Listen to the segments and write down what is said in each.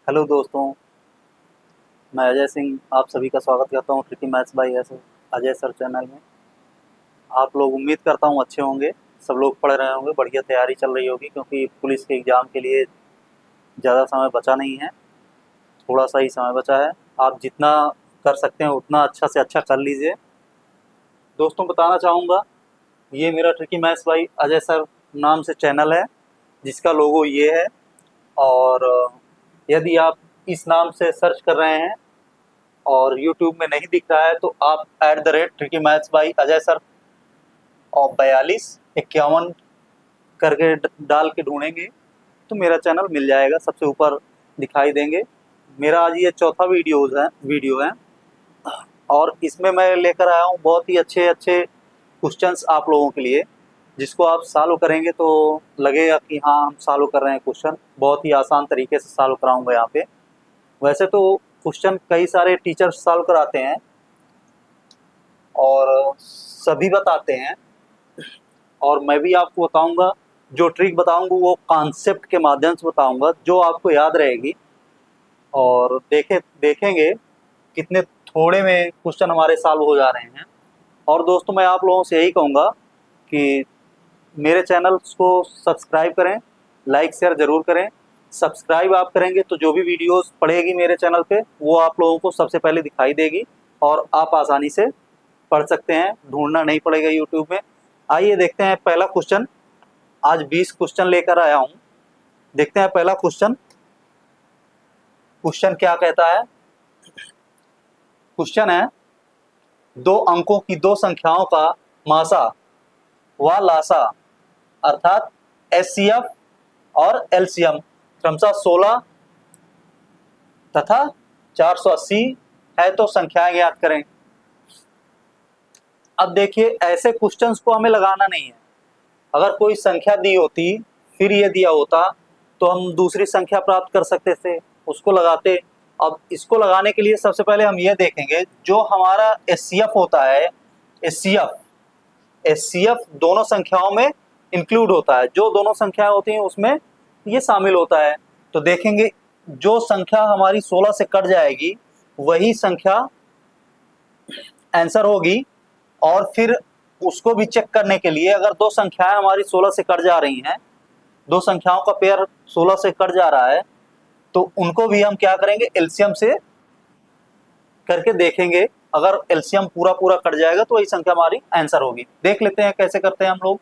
Hello दोस्तों, मैं अजय सिंह आप सभी का स्वागत करता हूँ tricky maths by Ajay sir channel में। आप लोग उम्मीद करता हूँ अच्छे होंगे, सब लोग पढ़ रहे होंगे, बढ़िया तैयारी चल रही होगी क्योंकि पुलिस के एग्ज़ाम के लिए ज़्यादा समय बचा नहीं है, थोड़ा सा ही समय बचा है। आप जितना कर सकते हैं उतना अच्छा से अच्छा कर लीजिए। दोस्तों बताना चाहूँगा, ये मेरा tricky maths by Ajay sir नाम से चैनल है जिसका लोगो ये है। और यदि आप इस नाम से सर्च कर रहे हैं और यूट्यूब में नहीं दिख रहा है तो आप @tricky maths by Ajay sir और 4251 करके डाल के ढूंढेंगे तो मेरा चैनल मिल जाएगा, सबसे ऊपर दिखाई देंगे। मेरा आज ये चौथा वीडियो है और इसमें मैं लेकर आया हूँ बहुत ही अच्छे अच्छे क्वेश्चंस आप लोगों के लिए, जिसको आप सॉल्व करेंगे तो लगेगा कि हाँ हम सॉल्व कर रहे हैं क्वेश्चन। बहुत ही आसान तरीके से सॉल्व कराऊंगा यहाँ पे। वैसे तो क्वेश्चन कई सारे टीचर्स सॉल्व कराते हैं और सभी बताते हैं, और मैं भी आपको बताऊंगा, जो ट्रिक बताऊंगा वो कॉन्सेप्ट के माध्यम से बताऊंगा जो आपको याद रहेगी। और देखेंगे कितने थोड़े में क्वेश्चन हमारे सॉल्व हो जा रहे हैं। और दोस्तों मैं आप लोगों से यही कहूँगा कि मेरे चैनल्स को सब्सक्राइब करें, लाइक शेयर ज़रूर करें। सब्सक्राइब आप करेंगे तो जो भी वीडियोस पड़ेगी मेरे चैनल पे वो आप लोगों को सबसे पहले दिखाई देगी और आप आसानी से पढ़ सकते हैं, ढूंढना नहीं पड़ेगा यूट्यूब में। आइए देखते हैं पहला क्वेश्चन। आज 20 क्वेश्चन लेकर आया हूँ। देखते हैं पहला क्वेश्चन। क्वेश्चन क्या कहता है? क्वेश्चन है, दो अंकों की दो संख्याओं का मासा व लासा अर्थात एचसीएफ और एलसीएम क्रमशः 16 तथा 480 है, तो संख्याएं ज्ञात करें। अब देखिए, ऐसे क्वेश्चंस को हमें लगाना नहीं है। अगर कोई संख्या दी होती फिर ये दिया होता तो हम दूसरी संख्या प्राप्त कर सकते थे, उसको लगाते। अब इसको लगाने के लिए सबसे पहले हम ये देखेंगे, जो हमारा एचसीएफ होता है, एचसीएफ दोनों संख्याओं में इंक्लूड होता है। जो दोनों संख्याएं होती हैं उसमें ये शामिल होता है। तो देखेंगे जो संख्या हमारी 16 से कट जाएगी वही संख्या आंसर होगी। और फिर उसको भी चेक करने के लिए, अगर दो संख्याएं हमारी 16 से कट जा रही हैं, दो संख्याओं का पेयर 16 से कट जा रहा है, तो उनको भी हम क्या करेंगे, एलसीएम से करके देखेंगे। अगर एलसीएम पूरा पूरा कट जाएगा तो वही संख्या हमारी आंसर होगी। देख लेते हैं कैसे करते हैं हम लोग।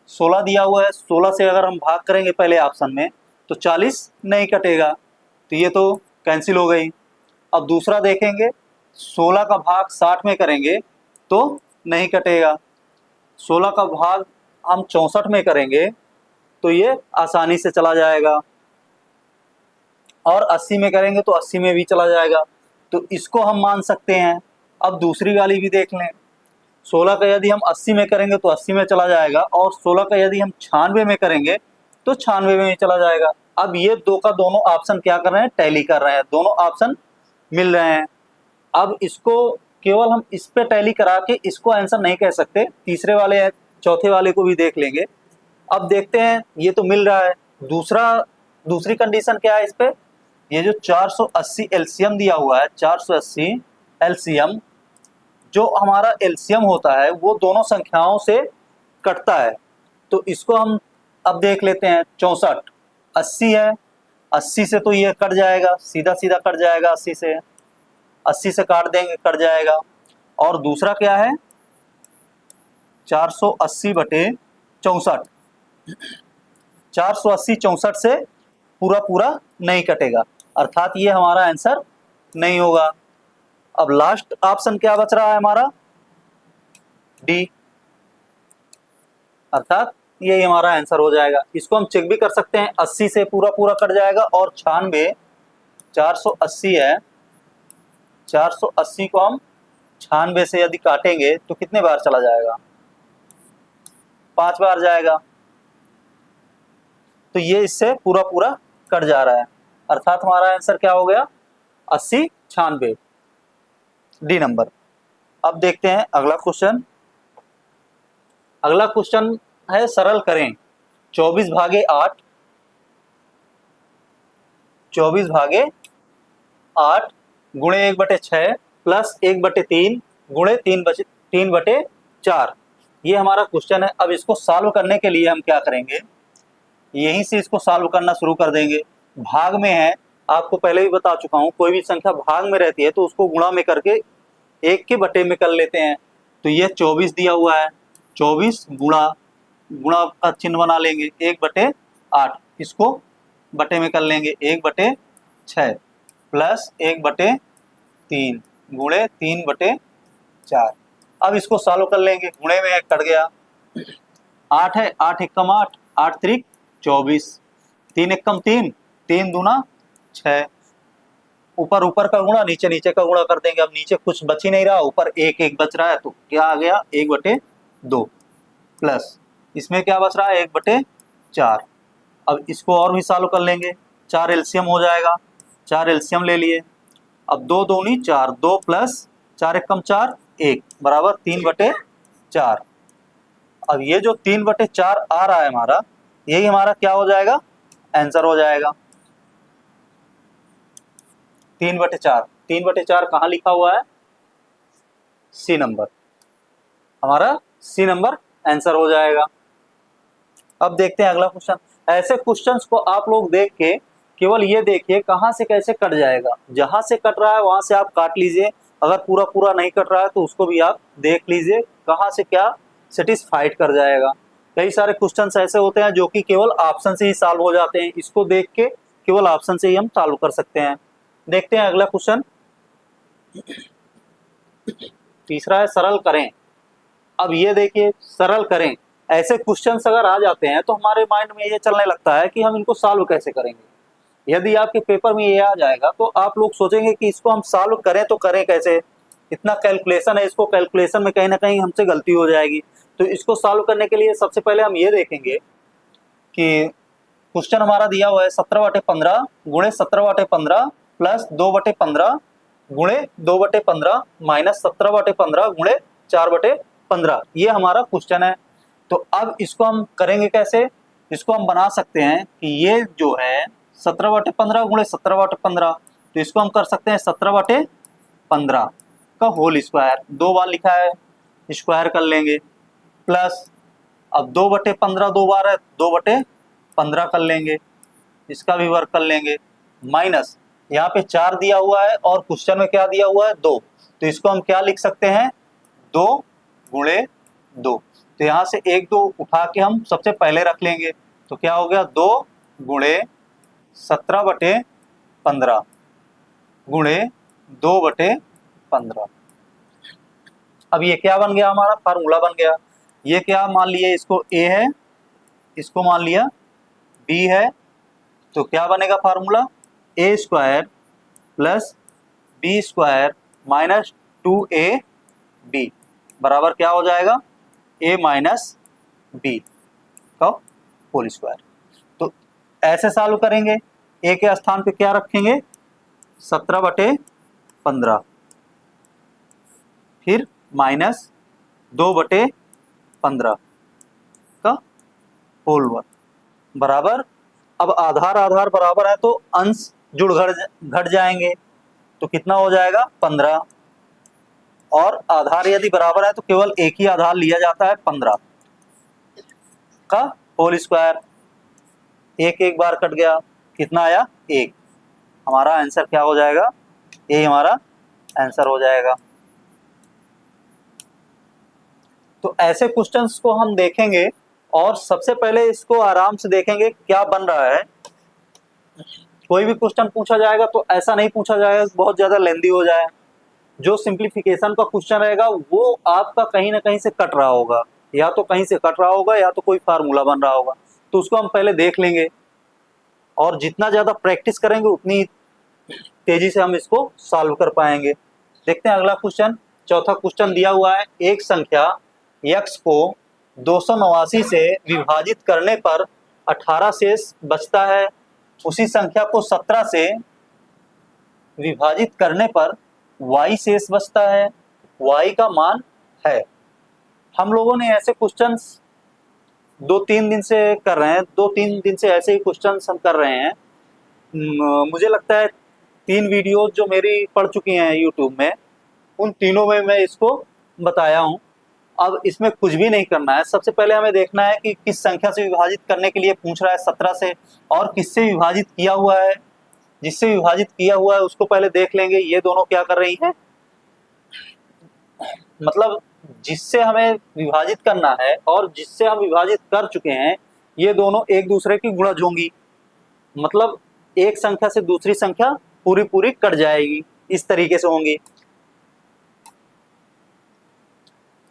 16 दिया हुआ है, 16 से अगर हम भाग करेंगे पहले ऑप्शन में तो 40 नहीं कटेगा, तो ये तो कैंसिल हो गई। अब दूसरा देखेंगे, 16 का भाग 60 में करेंगे तो नहीं कटेगा। 16 का भाग हम 64 में करेंगे तो ये आसानी से चला जाएगा। और 80 में करेंगे तो 80 में भी चला जाएगा, तो इसको हम मान सकते हैं। अब दूसरी वाली भी देख लें। 16 का यदि हम 80 में करेंगे तो 80 में चला जाएगा, और 16 का यदि हम 96 में करेंगे तो 96 में चला जाएगा। अब ये दो का दोनों ऑप्शन क्या कर रहे हैं, टैली कर रहे हैं, दोनों ऑप्शन मिल रहे हैं। अब इसको केवल हम इस पे टैली करा के इसको आंसर नहीं कह सकते, तीसरे वाले चौथे वाले को भी देख लेंगे। अब देखते हैं, ये तो मिल रहा है। दूसरी कंडीशन क्या है इस पे, ये जो 480 एलसीएम दिया हुआ है, 480 एलसीएम, जो हमारा एलसीएम होता है वो दोनों संख्याओं से कटता है। तो इसको हम अब देख लेते हैं। 64 80 है, 80 से तो ये कट जाएगा, सीधा सीधा कट जाएगा। 80 से काट देंगे, कट जाएगा। और दूसरा क्या है, 480 बटे 64, 480 64 से पूरा पूरा नहीं कटेगा, अर्थात ये हमारा आंसर नहीं होगा। अब लास्ट ऑप्शन क्या बच रहा है हमारा, डी, अर्थात यही हमारा आंसर हो जाएगा। इसको हम चेक भी कर सकते हैं, 80 से पूरा पूरा कट जाएगा और 96, 480 है, 480 को हम 96 से यदि काटेंगे तो कितने बार चला जाएगा, 5 बार जाएगा। तो ये इससे पूरा पूरा कट जा रहा है, अर्थात हमारा आंसर क्या हो गया, 80 96, डी नंबर। अब देखते हैं अगला क्वेश्चन। अगला क्वेश्चन है, सरल करें 24 भागे 8, 24 भागे 8 गुणे 1/6 प्लस 1/3 गुणे 3/4। ये हमारा क्वेश्चन है। अब इसको सॉल्व करने के लिए हम क्या करेंगे, यहीं से इसको सॉल्व करना शुरू कर देंगे। भाग में है, आपको पहले भी बता चुका हूं, कोई भी संख्या भाग में रहती है तो उसको गुणा में करके 1 के बटे में कर लेते हैं। तो ये 24 दिया हुआ है, 24 गुणा का चिन्ह बना लेंगे 1/8, इसको बटे में कर लेंगे 1/6 प्लस 1/3 गुणे 3/4। अब इसको सॉल्व कर लेंगे, गुणे में 1 कट गया, 8 है, 8 एकम 8, 8 त्रिक 24, 3 एकम 3, 3 दूना 6, ऊपर ऊपर का गुणा नीचे नीचे का गुणा कर देंगे। अब नीचे कुछ बच ही नहीं रहा, ऊपर 1 1 बच रहा है, तो क्या आ गया 1/2 प्लस इसमें क्या बच रहा है 1/4। अब इसको और भी सॉल्व कर लेंगे, 4 एलसीएम हो जाएगा, 4 एलसीएम ले लिए। अब 2 दूनी 4, 2 प्लस 4 एकम 4, 1 बराबर 3/4। अब ये जो 3/4 आ रहा है हमारा, यही हमारा क्या हो जाएगा, आंसर हो जाएगा। 3/4, 3/4 कहाँ लिखा हुआ है, सी नंबर, हमारा सी नंबर आंसर हो जाएगा। अब देखते हैं अगला क्वेश्चन। ऐसे क्वेश्चंस को आप लोग देख के केवल ये देखिए कहाँ से कैसे कट जाएगा, जहां से कट रहा है वहां से आप काट लीजिए, अगर पूरा पूरा नहीं कट रहा है तो उसको भी आप देख लीजिए कहाँ से क्या सेटिस्फाइड कर जाएगा। कई सारे क्वेश्चंस ऐसे होते हैं जो कि केवल ऑप्शन से ही सॉल्व हो जाते हैं, इसको देख के केवल ऑप्शन से ही हम सॉल्व कर सकते हैं। देखते हैं अगला क्वेश्चन, तीसरा है सरल करें। अब ये देखिए सरल करें, ऐसे क्वेश्चंस अगर आ जाते हैं तो हमारे माइंड में ये चलने लगता है कि हम इनको सॉल्व कैसे करेंगे। यदि आपके पेपर में ये आ जाएगा तो आप लोग सोचेंगे कि इसको हम सॉल्व करें तो करें कैसे, इतना कैलकुलेशन है, इसको कैलकुलेशन में कहीं ना कहीं हमसे गलती हो जाएगी। तो इसको सॉल्व करने के लिए सबसे पहले हम ये देखेंगे कि क्वेश्चन हमारा दिया हुआ है 17/15 गुणे 17/15 प्लस 2/15 गुणे 2/15 माइनस 17/15 गुणे 4/15, ये हमारा क्वेश्चन है। तो अब इसको हम करेंगे कैसे, इसको हम बना सकते हैं कि ये जो है 17/15 गुणे 17/15, तो इसको हम कर सकते हैं 17/15 का होल स्क्वायर, 2 बार लिखा है स्क्वायर कर लेंगे, प्लस अब 2/15 2 बार है, 2/15 कर लेंगे, इसका भी वर्क कर लेंगे, माइनस यहाँ पे 4 दिया हुआ है और क्वेश्चन में क्या दिया हुआ है 2, तो इसको हम क्या लिख सकते हैं 2 गुणे 2। तो यहाँ से 1 2 उठा के हम सबसे पहले रख लेंगे, तो क्या हो गया 2 गुणे 17/15 गुणे 2/15। अब ये क्या बन गया, हमारा फार्मूला बन गया। ये क्या मान लिए, इसको a है, इसको मान लिया b है, तो क्या बनेगा formula a² plus b² minus 2ab बराबर क्या हो जाएगा a माइनस b का होल स्क्वायर। तो ऐसे सॉल्व करेंगे, a के स्थान पे क्या रखेंगे 17/15, फिर माइनस 2/15 का होल वर्ग बराबर, अब आधार आधार बराबर है तो अंश जुड़ घट जाएंगे, तो कितना हो जाएगा 15, और आधार यदि बराबर है तो केवल एक ही आधार लिया जाता है 15 का होल स्क्वायर। एक एक बार कट गया, कितना आया 1, हमारा आंसर क्या हो जाएगा, ये हमारा आंसर हो जाएगा। तो ऐसे क्वेश्चंस को हम देखेंगे और सबसे पहले इसको आराम से देखेंगे क्या बन रहा है। कोई भी क्वेश्चन पूछा जाएगा तो ऐसा नहीं पूछा जाएगा बहुत ज्यादा लेंदी हो जाए, जो सिंप्लीफिकेशन का क्वेश्चन रहेगा वो आपका कहीं ना कहीं से कट रहा होगा, या तो कहीं से कट रहा होगा या तो कोई फार्मूला बन रहा होगा, तो उसको हम पहले देख लेंगे और जितना ज्यादा प्रैक्टिस करेंगे उतनी तेजी से हम इसको सॉल्व कर पाएंगे। देखते हैं अगला क्वेश्चन। चौथा क्वेश्चन दिया हुआ है, एक संख्या x को 289 से विभाजित करने पर 18 शेष बचता है, उसी संख्या को 17 से विभाजित करने पर y शेष बचता है, y का मान है। हम लोगों ने ऐसे क्वेश्चंस 2-3 दिन से कर रहे हैं, 2-3 दिन से ऐसे ही क्वेश्चंस हम कर रहे हैं मुझे लगता है 3 वीडियो जो मेरी पड़ चुकी हैं यूट्यूब में, उन तीनों में मैं इसको बताया हूँ। अब इसमें कुछ भी नहीं करना है। सबसे पहले हमें देखना है कि किस संख्या से विभाजित करने के लिए पूछ रहा है 17 से, और किससे विभाजित किया हुआ है। जिससे विभाजित किया हुआ है उसको पहले देख लेंगे, ये दोनों क्या कर रही हैं, मतलब जिससे हमें विभाजित करना है और जिससे हम विभाजित कर चुके हैं, ये दोनों एक दूसरे की गुणज होंगी। मतलब एक संख्या से दूसरी संख्या पूरी पूरी कट जाएगी, इस तरीके से होंगी।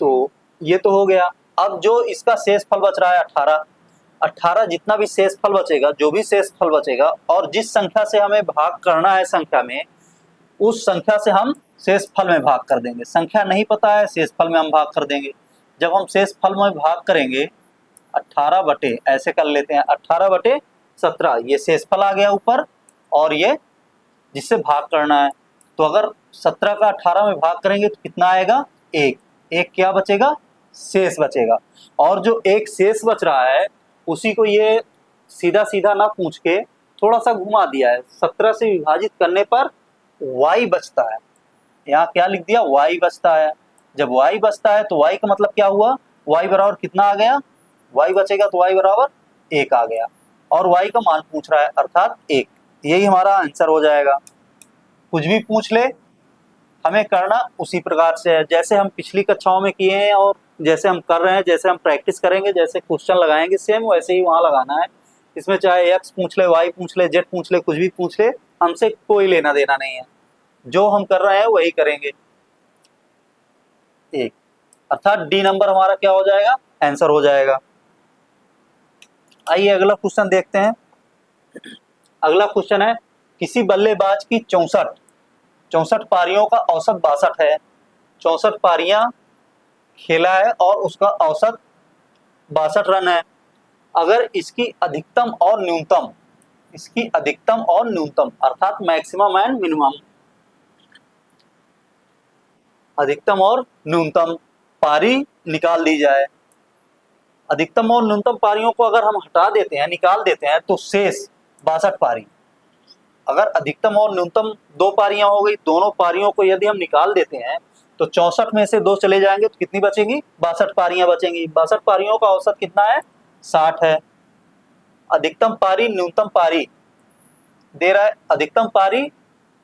तो ये तो हो गया। अब जो इसका शेष फल बच रहा है 18, 18 जितना भी शेष फल बचेगा, जो भी शेष फल बचेगा, और जिस संख्या से हमें भाग करना है संख्या में, उस संख्या से हम शेष फल में भाग कर देंगे। संख्या नहीं पता है, शेष फल में हम भाग कर देंगे। जब हम शेष फल में भाग करेंगे 18 बटे, ऐसे कर लेते हैं 18 बटे 17, ये शेष फल आ गया ऊपर, और ये जिससे भाग करना है। तो अगर 17 का 18 में भाग करेंगे तो कितना आएगा, 1। एक क्या बचेगा, शेष बचेगा। और जो एक शेष बच रहा है उसी को ये सीधा सीधा ना पूछ के थोड़ा सा घुमा दिया है। 17 से विभाजित करने पर y बचता है। यहाँ क्या लिख दिया, y बचता है। जब y बचता है तो y का मतलब क्या हुआ, y बराबर कितना आ गया, y बचेगा तो y बराबर 1 आ गया, और y का मान पूछ रहा है अर्थात 1। यही हमारा आंसर हो जाएगा। कुछ भी पूछ ले, हमें करना उसी प्रकार से है जैसे हम पिछली कक्षाओं में किए हैं, और जैसे हम कर रहे हैं, जैसे हम प्रैक्टिस करेंगे, जैसे क्वेश्चन लगाएंगे, सेम वैसे ही वहाँ लगाना है। इसमें चाहे x पूछ ले, y पूछ ले, z पूछ ले, कुछ भी पूछ ले, हमसे कोई लेना देना नहीं है। जो हम कर रहे हैं वही करेंगे। 1 अर्थात डी नंबर हमारा क्या हो जाएगा, आंसर हो जाएगा। आइए अगला क्वेश्चन देखते हैं। अगला क्वेश्चन है, किसी बल्लेबाज की 64 पारियों का औसत 62 है। 64 पारियां खेला है और उसका औसत 62 रन है। अगर इसकी अधिकतम और न्यूनतम अर्थात मैक्सिमम एंड मिनिमम, अधिकतम और न्यूनतम पारी निकाल दी जाए। अधिकतम और न्यूनतम पारियों को अगर हम हटा देते हैं, निकाल देते हैं, तो शेष 62 पारी। अगर अधिकतम और न्यूनतम 2 पारियां हो गई, दोनों पारियों को यदि हम निकाल देते हैं तो 64 में से 2 चले जाएंगे तो कितनी बचेंगी, 62 पारियां बचेंगी। 62 पारियों का औसत कितना है, 60 है। अधिकतम पारी न्यूनतम पारी दे रहा है, अधिकतम पारी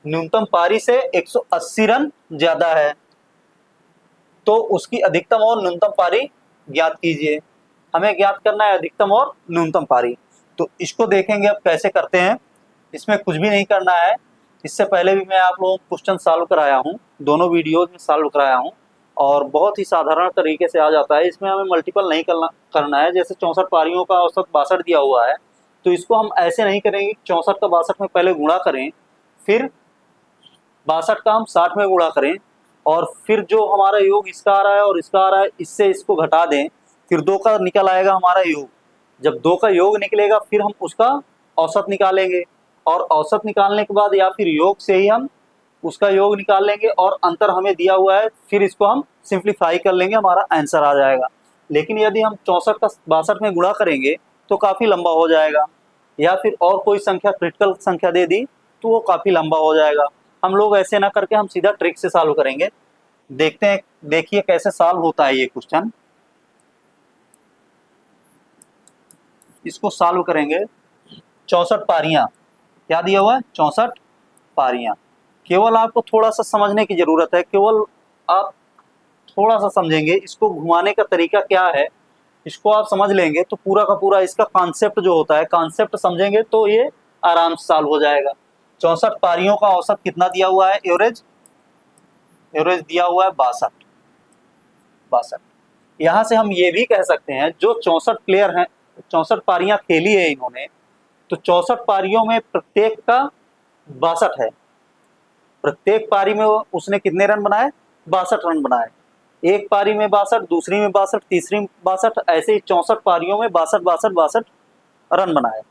न्यूनतम पारी से 180 रन ज्यादा है, तो उसकी अधिकतम और न्यूनतम पारी ज्ञात कीजिए। हमें ज्ञात करना है अधिकतम और न्यूनतम पारी। तो इसको देखेंगे अब कैसे करते हैं। इसमें कुछ भी नहीं करना है। इससे पहले भी मैं आप लोगों को क्वेश्चन सॉल्व कराया हूँ, दोनों वीडियोज में सॉल्व कराया हूँ, और बहुत ही साधारण तरीके से आ जाता है। इसमें हमें मल्टीपल नहीं करना है। जैसे 64 पारियों का औसत 62 दिया हुआ है, तो इसको हम ऐसे नहीं करेंगे 64 का 62 में पहले गुणा करें, फिर 62 का हम 60 में गुणा करें, और फिर जो हमारा योग इसका आ रहा है और इसका आ रहा है, इससे इसको घटा दें, फिर 2 का निकल आएगा हमारा योग। जब 2 का योग निकलेगा फिर हम उसका औसत निकालेंगे, और औसत निकालने के बाद या फिर योग से ही हम उसका योग निकाल लेंगे, और अंतर हमें दिया हुआ है, फिर इसको हम सिंप्लीफाई कर लेंगे, हमारा आंसर आ जाएगा। लेकिन यदि हम 64 का 62 में गुणा करेंगे तो काफ़ी लंबा हो जाएगा, या फिर और कोई संख्या क्रिटिकल संख्या दे दी तो वो काफ़ी लंबा हो जाएगा। हम लोग ऐसे ना करके हम सीधा ट्रिक से सॉल्व करेंगे। देखते हैं, देखिए कैसे सॉल्व होता है ये क्वेश्चन। इसको सॉल्व करेंगे। 64 पारियां, क्या दिया हुआ है, 64 पारियां। केवल आपको थोड़ा सा समझने की जरूरत है, केवल आप थोड़ा सा समझेंगे। इसको घुमाने का तरीका क्या है, इसको आप समझ लेंगे तो पूरा का पूरा इसका कॉन्सेप्ट जो होता है, कॉन्सेप्ट समझेंगे तो ये आराम से सॉल्व हो जाएगा। 64 पारियों का औसत कितना दिया हुआ है, एवरेज दिया हुआ है 62। यहाँ से हम ये भी कह सकते हैं, जो 64 प्लेयर हैं, 64 पारियां खेली है इन्होंने, तो 64 पारियों में प्रत्येक का 62 है। प्रत्येक पारी में उसने कितने रन बनाए, 62 रन बनाए। एक पारी में 62, दूसरी में 62, तीसरी में 62, ऐसे ही 64 पारियों में 62 रन बनाए।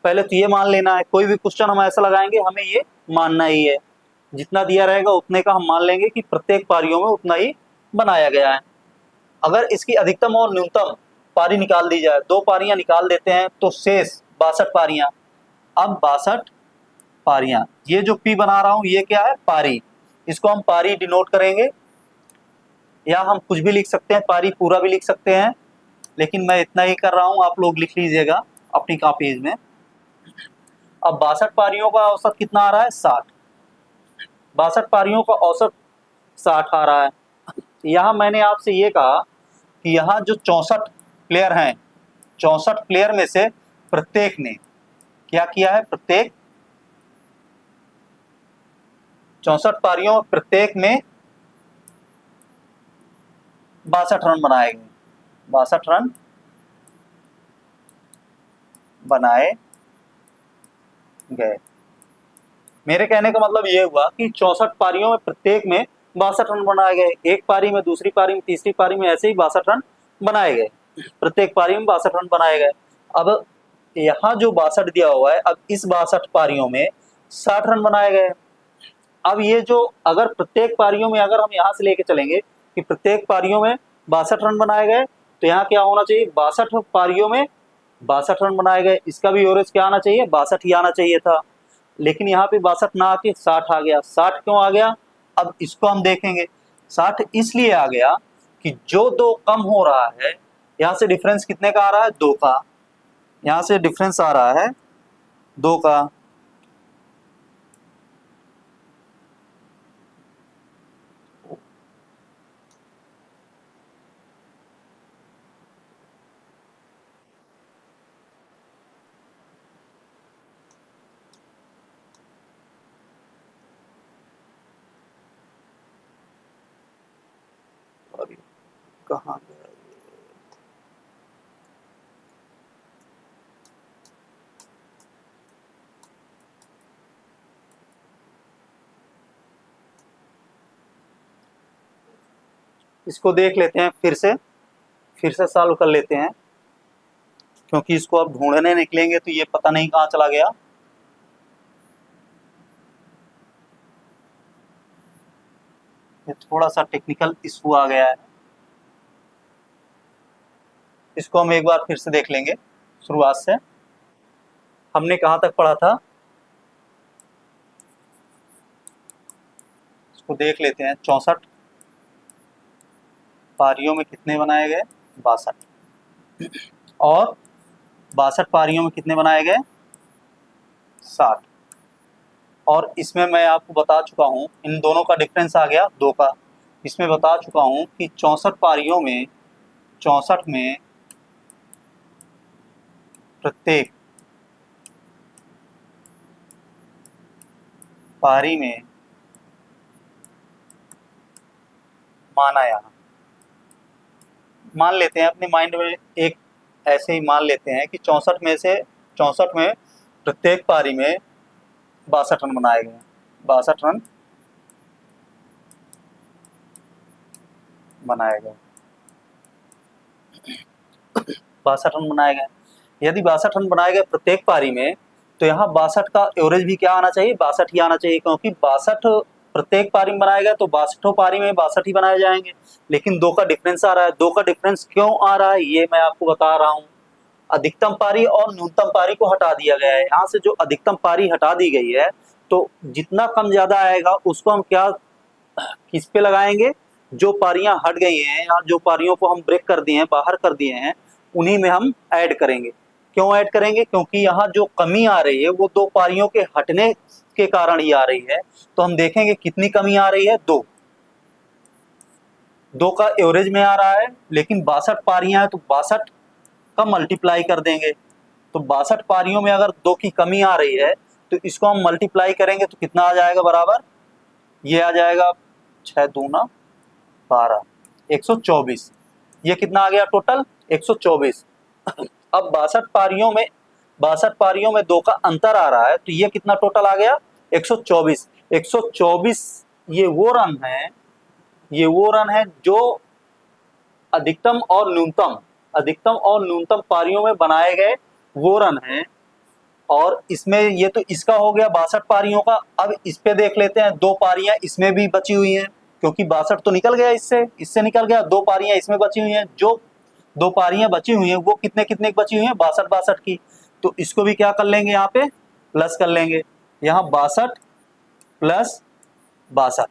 पहले तो ये मान लेना है, कोई भी क्वेश्चन हम ऐसा लगाएंगे हमें ये मानना ही है, जितना दिया रहेगा उतने का हम मान लेंगे कि प्रत्येक पारियों में उतना ही बनाया गया है। अगर इसकी अधिकतम और न्यूनतम पारी निकाल दी जाए, 2 पारियां निकाल देते हैं तो शेष 62 पारियां। अब 62 पारियां। ये जो P बना रहा हूं ये क्या है, पारी। इसको हम पारी डिनोट करेंगे, या हम कुछ भी लिख सकते हैं, पारी पूरा भी लिख सकते हैं, लेकिन मैं इतना ही कर रहा हूं, आप लोग लिख लीजिएगा अपनी कॉपीज में। अब 62 पारियों का औसत कितना आ रहा है, 60। 62 पारियों का औसत 60 आ रहा है। यहाँ मैंने आपसे ये कहा कि यहाँ जो 64 प्लेयर हैं, 64 प्लेयर में से प्रत्येक ने क्या किया है, प्रत्येक 64 पारियों प्रत्येक में 62 रन बनाए गए, 62 रन बनाए गए। मेरे कहने का मतलब ये हुआ कि 64 पारियों में प्रत्येक में 62 रन बनाए गए, एक पारी में, दूसरी पारी में, तीसरी पारी में, ऐसे ही 62 रन बनाए गए, प्रत्येक पारी में 62 रन बनाए गए। अब यहाँ जो 62 दिया हुआ है, अब इस 62 पारियों में 60 रन बनाए गए। अब ये जो अगर प्रत्येक पारियों में अगर हम यहाँ से लेके चलेंगे कि प्रत्येक पारियों में 62 रन बनाए गए, तो यहाँ क्या होना चाहिए, 62 पारियों में 62 रन बनाए गए, इसका भी एवरेज क्या आना चाहिए, 62 ही आना चाहिए था। लेकिन यहाँ पे 62 ना आके 60 आ गया। 60 क्यों आ गया, अब इसको हम देखेंगे। 60 इसलिए आ गया कि जो दो कम हो रहा है, यहाँ से डिफरेंस कितने का आ रहा है, 2 का। यहाँ से डिफरेंस आ रहा है 2 का। कहाँ गया ये? इसको देख लेते हैं, फिर से सॉल्व कर लेते हैं, क्योंकि इसको अब ढूंढने निकलेंगे तो ये पता नहीं कहाँ चला गया। ये थोड़ा सा टेक्निकल इशू आ गया है, इसको हम एक बार फिर से देख लेंगे शुरुआत से। हमने कहाँ तक पढ़ा था, इसको देख लेते हैं। 64 पारियों में कितने बनाए गए, 62, और 62 पारियों में कितने बनाए गए, 60। और इसमें मैं आपको बता चुका हूँ, इन दोनों का डिफरेंस आ गया 2 का। इसमें बता चुका हूँ कि 64 पारियों में, 64 में प्रत्येक पारी में माना, यहाँ मान लेते हैं अपने माइंड में, एक ऐसे ही मान लेते हैं कि 64 में प्रत्येक पारी में 62 रन बनाए गए, 62 रन बनाए गए, 62 रन बनाए गए। यदि 62 रन बनाए गए प्रत्येक पारी में, तो यहाँ 62 का एवरेज भी क्या आना चाहिए, 62 ही आना चाहिए, क्योंकि 62 प्रत्येक पारी में बनाए गए तो 62 पारी में 62 ही बनाए जाएंगे। लेकिन 2 का डिफरेंस आ रहा है। 2 का डिफरेंस क्यों आ रहा है ये मैं आपको बता रहा हूँ। अधिकतम पारी और न्यूनतम पारी को हटा दिया गया है। यहाँ से जो अधिकतम पारी हटा दी गई है, तो जितना कम ज्यादा आएगा उसको हम क्या, किस पे लगाएंगे, जो पारियां हट गई हैं या जो पारियों को हम ब्रेक कर दिए हैं, बाहर कर दिए हैं, उन्हीं में हम ऐड करेंगे। क्यों ऐड करेंगे, क्योंकि यहाँ जो कमी आ रही है वो 2 पारियों के हटने के कारण ही आ रही है। तो हम देखेंगे कितनी कमी आ रही है, 2 का एवरेज में आ रहा है, लेकिन 62 पारियां हैं तो 62 का मल्टीप्लाई कर देंगे। तो 62 पारियों में अगर 2 की कमी आ रही है तो इसको हम मल्टीप्लाई करेंगे तो कितना आ जाएगा, बराबर ये आ जाएगा 6 दूना 12, 124। ये कितना आ गया टोटल, 124। अब 62 पारियों में 2 का अंतर आ रहा है, तो ये कितना टोटल आ गया, 124। 124 ये वो रन है जो अधिकतम और न्यूनतम पारियों में बनाए गए वो रन हैं। और इसमें ये तो इसका हो गया 62 पारियों का। अब इस पे देख लेते हैं, 2 पारियां इसमें भी बची हुई हैं, क्योंकि 62 तो निकल गया, इससे निकल गया, 2 पारियां इसमें बची हुई हैं। जो 2 पारियां बची हुई हैं वो कितने की बची हुई हैं, 62 की। तो इसको भी क्या कर लेंगे, यहाँ पे प्लस कर लेंगे। यहाँ 62 प्लस 62,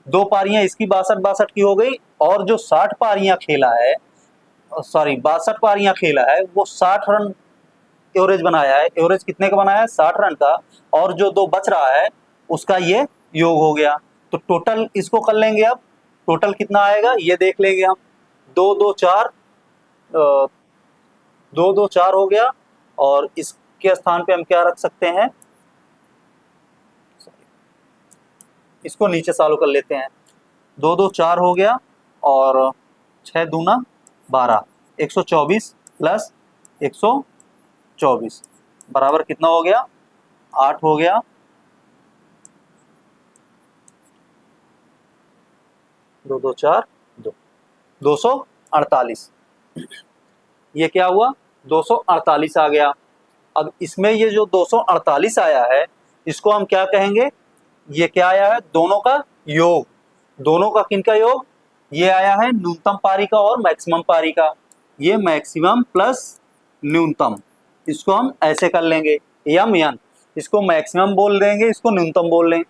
2 पारियां इसकी 62 की हो गई, और जो 60 पारियां खेला है, सॉरी 62 पारियां खेला है, वो 60 रन एवरेज बनाया है। एवरेज कितने का बनाया है? 60 रन का, और जो 2 बच रहा है उसका ये योग हो गया। तो टोटल इसको कर लेंगे, अब टोटल कितना आएगा ये देख लेंगे हम। 2 2 4 हो गया, और इसके स्थान पे हम क्या रख सकते हैं, इसको नीचे सॉल्व कर लेते हैं। 2 2 4 हो गया, और 6 दूना 12, 124 प्लस 124 बराबर कितना हो गया? 8 हो गया। 2 2 4 2, 248। ये क्या हुआ? 248 आ गया। अब इसमें ये जो 248 आया है, इसको हम क्या कहेंगे? ये क्या आया है? दोनों का योग। दोनों का किनका योग? ये आया है न्यूनतम पारी का और मैक्सिमम पारी का। ये मैक्सिमम प्लस न्यूनतम, इसको हम ऐसे कर लेंगे, यम एन। इसको मैक्सिमम बोल देंगे, इसको न्यूनतम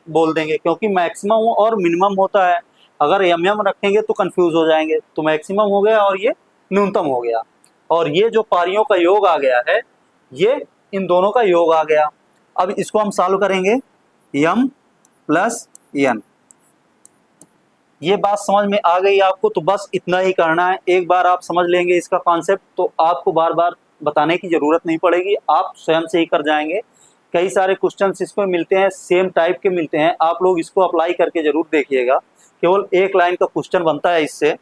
बोल देंगे, क्योंकि मैक्सिमम और मिनिमम होता है। अगर यम रखेंगे तो कंफ्यूज हो जाएंगे। तो मैक्सिमम हो गया और ये न्यूनतम हो गया, और ये जो पारियों का योग आ गया है, ये इन दोनों का योग आ गया। अब इसको हम सॉल्व करेंगे, यम प्लस एन। ये बात समझ में आ गई आपको? तो बस इतना ही करना है। एक बार आप समझ लेंगे इसका कॉन्सेप्ट, तो आपको बार बार बताने की जरूरत नहीं पड़ेगी, आप स्वयं से ही कर जाएंगे। कई सारे क्वेश्चंस इसमें मिलते हैं, सेम टाइप के मिलते हैं, आप लोग इसको अप्लाई करके जरूर देखिएगा। केवल एक लाइन का क्वेश्चन बनता है इससे,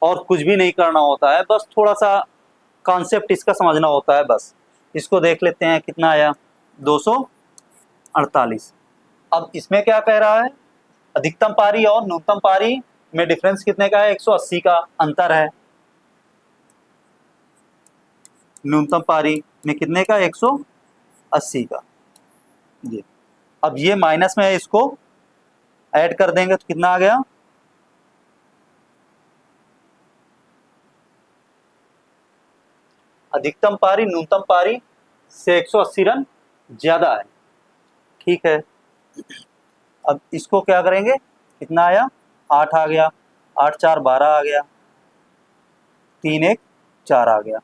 और कुछ भी नहीं करना होता है, बस थोड़ा सा कॉन्सेप्ट इसका समझना होता है बस। इसको देख लेते हैं कितना आया, 248। अब इसमें क्या कह रहा है? अधिकतम पारी और न्यूनतम पारी में डिफरेंस कितने का है? 180 का अंतर है। न्यूनतम पारी में कितने का? 180 का। जी, अब ये माइनस में है, इसको ऐड कर देंगे तो कितना आ गया? अधिकतम पारी न्यूनतम पारी से 180 रन ज्यादा है। ठीक है, अब इसको क्या करेंगे? कितना आया? 8 आ गया, 8 4 12 आ गया, 3 1 4 आ गया।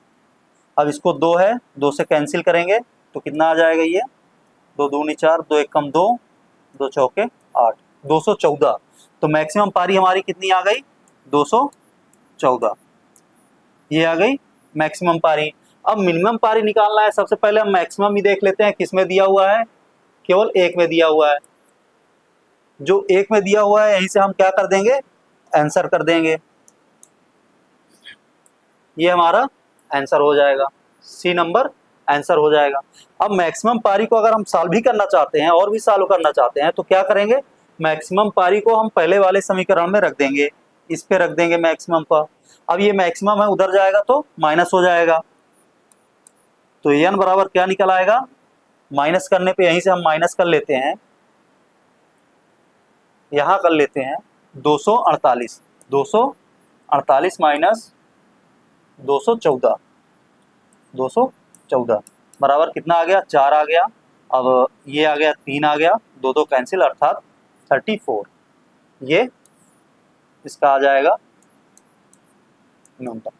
अब इसको 2 है, 2 से कैंसिल करेंगे तो कितना आ जाएगा? ये 2 दूनी 4, 2 1 कम 2, 2 चौके 8, 214। तो मैक्सिमम पारी हमारी कितनी आ गई? 214। ये आ गई मैक्सिमम पारी। अब मिनिमम पारी निकालना है। सबसे पहले हम मैक्सिमम ही देख लेते हैं, किसमें दिया हुआ है? केवल एक में दिया हुआ है। जो एक में दिया हुआ है, यहीं से हम क्या कर देंगे? आंसर कर देंगे। ये हमारा आंसर हो जाएगा, सी नंबर आंसर हो जाएगा। अब मैक्सिमम पारी को अगर हम सॉल्व भी करना चाहते हैं और भी सॉल्व करना चाहते हैं तो क्या करेंगे? मैक्सिमम पारी को हम पहले वाले समीकरण में रख देंगे, इस पे रख देंगे मैक्सिमम का। अब ये मैक्सिमम है, उधर जाएगा तो माइनस हो जाएगा, तो एन बराबर क्या निकल आएगा? माइनस करने पे यहीं से हम माइनस कर लेते हैं, यहां कर लेते हैं 248। 248 माइनस 214, 214 बराबर कितना आ गया? 4 आ गया। अब ये आ गया 3 आ गया, 2 2 कैंसिल, अर्थात 34। ये इसका आ जाएगा न्यूनतम।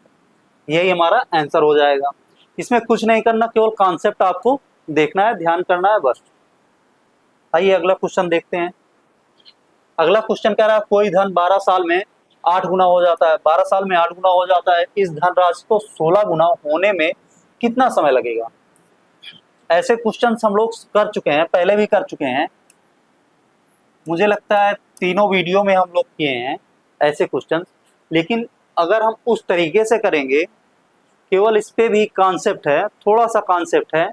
यही हमारा आंसर हो जाएगा। इसमें कुछ नहीं करना, केवल कॉन्सेप्ट आपको देखना है, ध्यान करना है बस। आइए अगला क्वेश्चन देखते हैं। अगला क्वेश्चन कह रहा है कोई धन 12 साल में 8 गुना हो जाता है। 12 साल में 8 गुना हो जाता है, इस धनराशि को 16 गुना होने में कितना समय लगेगा? ऐसे क्वेश्चंस हम लोग कर चुके हैं, पहले भी कर चुके हैं, मुझे लगता है तीनों वीडियो में हम लोग किए हैं ऐसे क्वेश्चंस। लेकिन अगर हम उस तरीके से करेंगे, केवल इस पे भी कॉन्सेप्ट है, थोड़ा सा कॉन्सेप्ट है,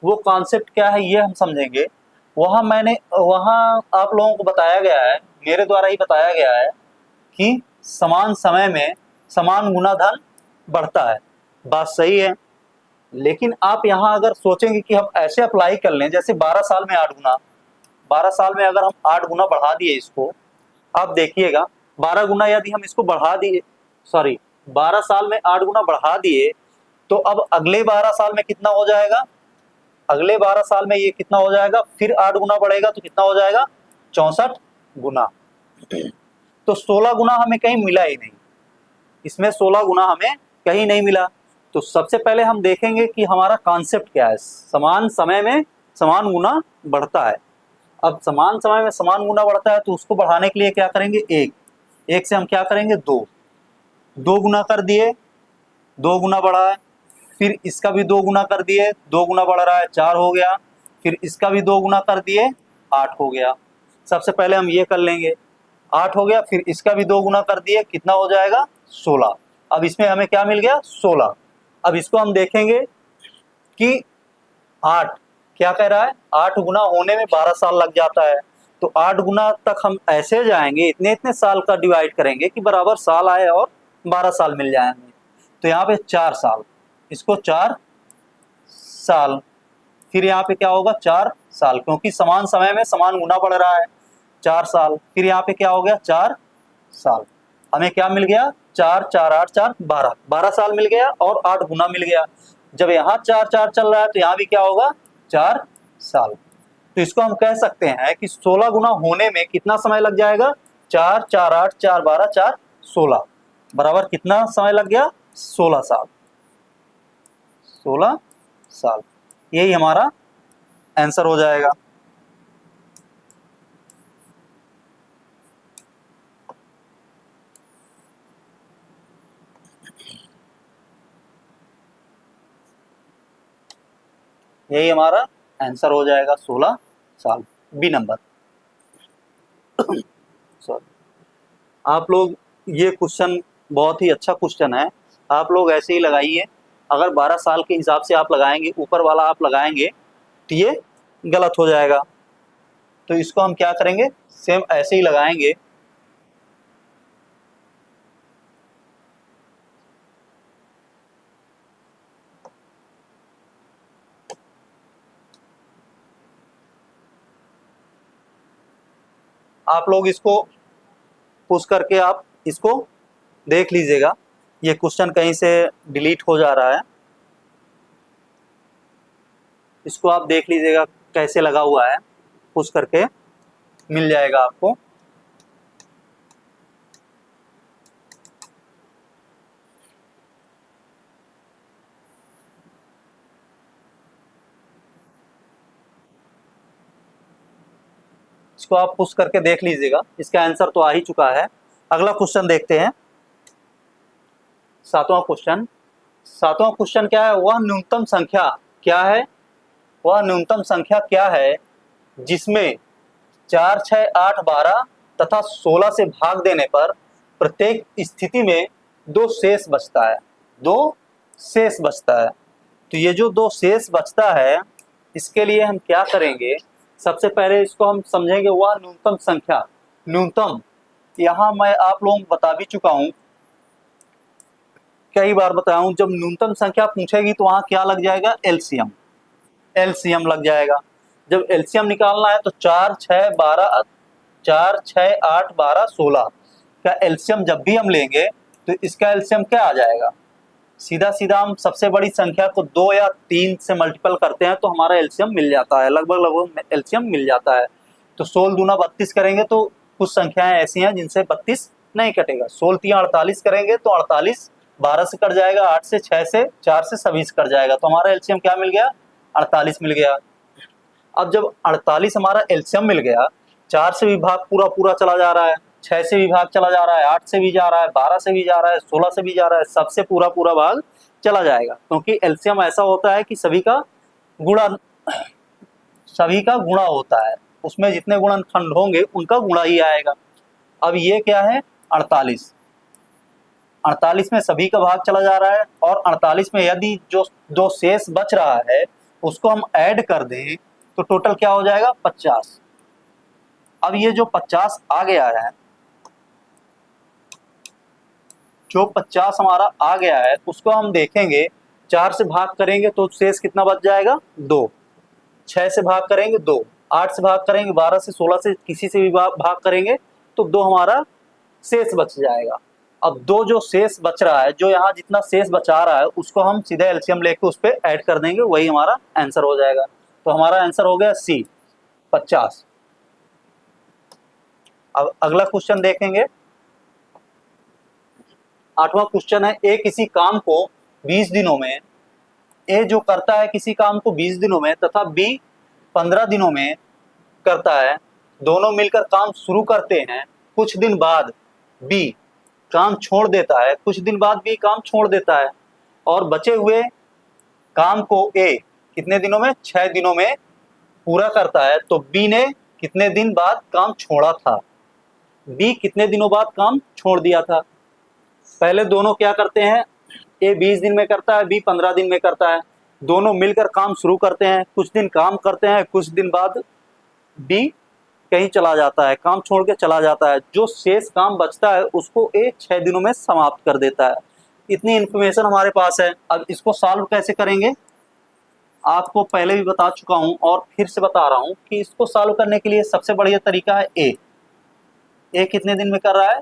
वो कॉन्सेप्ट क्या है ये हम समझेंगे। वहाँ आप लोगों को बताया गया है, मेरे द्वारा ही बताया गया है कि समान समय में समान गुना धन बढ़ता है। बात सही है, लेकिन आप यहाँ अगर सोचेंगे कि हम ऐसे अप्लाई कर लें, जैसे 12 साल में 8 गुना, 12 साल में अगर हम 8 गुना बढ़ा दिए इसको, आप देखिएगा 12 गुना यदि हम इसको बढ़ा दिए, 12 साल में 8 गुना बढ़ा दिए, तो अब अगले 12 साल में कितना हो जाएगा? अगले 12 साल में ये कितना हो जाएगा, फिर 8 गुना बढ़ेगा तो कितना हो जाएगा, 64 गुना। तो 16 गुना हमें कहीं मिला ही नहीं, इसमें 16 गुना हमें कहीं नहीं मिला। तो सबसे पहले हम देखेंगे कि हमारा कॉन्सेप्ट क्या है। समान समय में समान गुना बढ़ता है। अब समान समय में समान गुना बढ़ता है तो उसको बढ़ाने के लिए क्या करेंगे, एक से हम क्या करेंगे, दो गुना कर दिए, 2 गुना बढ़ा है, फिर इसका भी 2 गुना कर दिए, 2 गुना बढ़ रहा है, 4 हो गया, फिर इसका भी 2 गुना कर दिए, 8 हो गया। सबसे पहले हम ये कर लेंगे, 8 हो गया, फिर इसका भी 2 गुना कर दिए, कितना हो जाएगा, 16। अब इसमें हमें क्या मिल गया, 16। अब इसको हम देखेंगे कि 8 क्या कह रहा है, 8 गुना होने में 12 साल लग जाता है। तो 8 गुना तक हम ऐसे जाएंगे, इतने इतने साल का डिवाइड करेंगे कि बराबर साल आए और 12 साल मिल जाएंगे। तो यहाँ पे 4 साल, इसको 4 साल, फिर यहाँ पे क्या होगा, 4 साल, क्योंकि समान समय में समान गुना बढ़ रहा है, 4 साल, फिर यहाँ पे क्या हो गया, 4 साल। हमें क्या मिल गया, 4 4 8 4 12, 12 साल मिल गया और 8 गुना मिल गया। जब यहाँ 4 4 चल रहा है तो यहाँ भी क्या होगा, 4 साल। तो इसको हम कह सकते हैं कि 16 गुना होने में कितना समय लग जाएगा, 4 4 8 4 12 4 16, बराबर कितना समय लग गया, 16 साल। 16 साल, यही हमारा आंसर हो जाएगा। यही हमारा आंसर हो जाएगा, 16 साल, बी नंबर। सॉरी, आप लोग ये क्वेश्चन बहुत ही अच्छा क्वेश्चन है, आप लोग ऐसे ही लगाइए। अगर 12 साल के हिसाब से आप लगाएंगे, ऊपर वाला आप लगाएंगे तो ये गलत हो जाएगा। तो इसको हम क्या करेंगे, सेम ऐसे ही लगाएंगे। आप लोग इसको पुश करके आप इसको देख लीजिएगा, ये क्वेश्चन कहीं से डिलीट हो जा रहा है, इसको आप देख लीजिएगा कैसे लगा हुआ है, पुश करके मिल जाएगा आपको। इसको आप पुश करके देख लीजिएगा, इसका आंसर तो आ ही चुका है। अगला क्वेश्चन देखते हैं, 7वां क्वेश्चन। 7वां क्वेश्चन क्या है, वह न्यूनतम संख्या क्या है, वह न्यूनतम संख्या क्या है जिसमें 4 6 8 12 तथा 16 से भाग देने पर प्रत्येक स्थिति में 2 शेष बचता है, 2 शेष बचता है। तो ये जो 2 शेष बचता है, इसके लिए हम क्या करेंगे, सबसे पहले इसको हम समझेंगे, वह न्यूनतम संख्या। न्यूनतम यहाँ मैं आप लोगों को बता भी चुका हूं, कई बार बताया हूं, जब न्यूनतम संख्या पूछेगी तो वहां क्या लग जाएगा, एलसीएम, एलसीएम लग जाएगा। जब एलसीएम निकालना है तो 4 6 12 4 6 8 12 16 का एलसीएम जब भी हम लेंगे तो इसका एलसीएम क्या आ जाएगा, सीधा सीधा हम सबसे बड़ी संख्या को 2 या 3 से मल्टीपल करते हैं तो हमारा एलसीएम मिल जाता है, लगभग एलसीएम मिल जाता है। तो 16 दूना 32 करेंगे तो कुछ संख्याएं ऐसी हैं जिनसे 32 नहीं कटेगा। 16 3 48 करेंगे तो 48 12 से कट जाएगा, 8 से 6 से 4 से 26 कट जाएगा, तो हमारा एलसीएम क्या मिल गया, 48 मिल गया। अब जब 48 हमारा एलसीएम मिल गया, 4 से भी भाग पूरा पूरा चला जा रहा है, 6 से भी भाग चला जा रहा है, 8 से भी जा रहा है, 12 से भी जा रहा है, 16 से भी जा रहा है, सबसे पूरा पूरा भाग चला जाएगा, क्योंकि एलसीएम ऐसा होता है कि सभी का गुणा होता है, उसमें जितने गुणनखंड होंगे उनका गुणा ही आएगा। अब ये क्या है, 48, 48 में सभी का भाग चला जा रहा है, और 48 में यदि जो 2 शेष बच रहा है उसको हम ऐड कर दें तो टोटल क्या हो जाएगा, 50। अब ये जो 50 आ गया है, जो 50 हमारा आ गया है उसको हम देखेंगे, 4 से भाग करेंगे तो शेष कितना बच जाएगा, 2, 6 से भाग करेंगे 2, 8 से भाग करेंगे, 12 से 16 से किसी से भी भाग करेंगे तो 2 हमारा शेष बच जाएगा। अब दो जो शेष बच रहा है, जो यहाँ जितना शेष बचा रहा है उसको हम सीधे एलसीएम लेके उस पर ऐड कर देंगे, वही हमारा आंसर हो जाएगा। तो हमारा आंसर हो गया सी 50। अब अगला क्वेश्चन देखेंगे। 8वां क्वेश्चन है, ए किसी काम को 20 दिनों में, ए जो करता है किसी काम को 20 दिनों में तथा बी 15 दिनों में करता है, दोनों मिलकर काम शुरू करते हैं, कुछ दिन बाद बी काम छोड़ देता है, कुछ दिन बाद बी काम छोड़ देता है और बचे हुए काम को ए कितने दिनों में, 6 दिनों में पूरा करता है। तो बी ने कितने दिन बाद काम छोड़ा था, बी कितने दिनों बाद काम छोड़ दिया था। पहले दोनों क्या करते हैं, ए 20 दिन में करता है, बी 15 दिन में करता है, दोनों मिलकर काम शुरू करते हैं, कुछ दिन काम करते हैं, कुछ दिन बाद बी कहीं चला जाता है, काम छोड़ के चला जाता है, जो शेष काम बचता है उसको ए 6 दिनों में समाप्त कर देता है। इतनी इन्फॉर्मेशन हमारे पास है। अब इसको सॉल्व कैसे करेंगे, आपको पहले भी बता चुका हूं और फिर से बता रहा हूं कि इसको सॉल्व करने के लिए सबसे बढ़िया तरीका है ए कितने दिन में कर रहा है,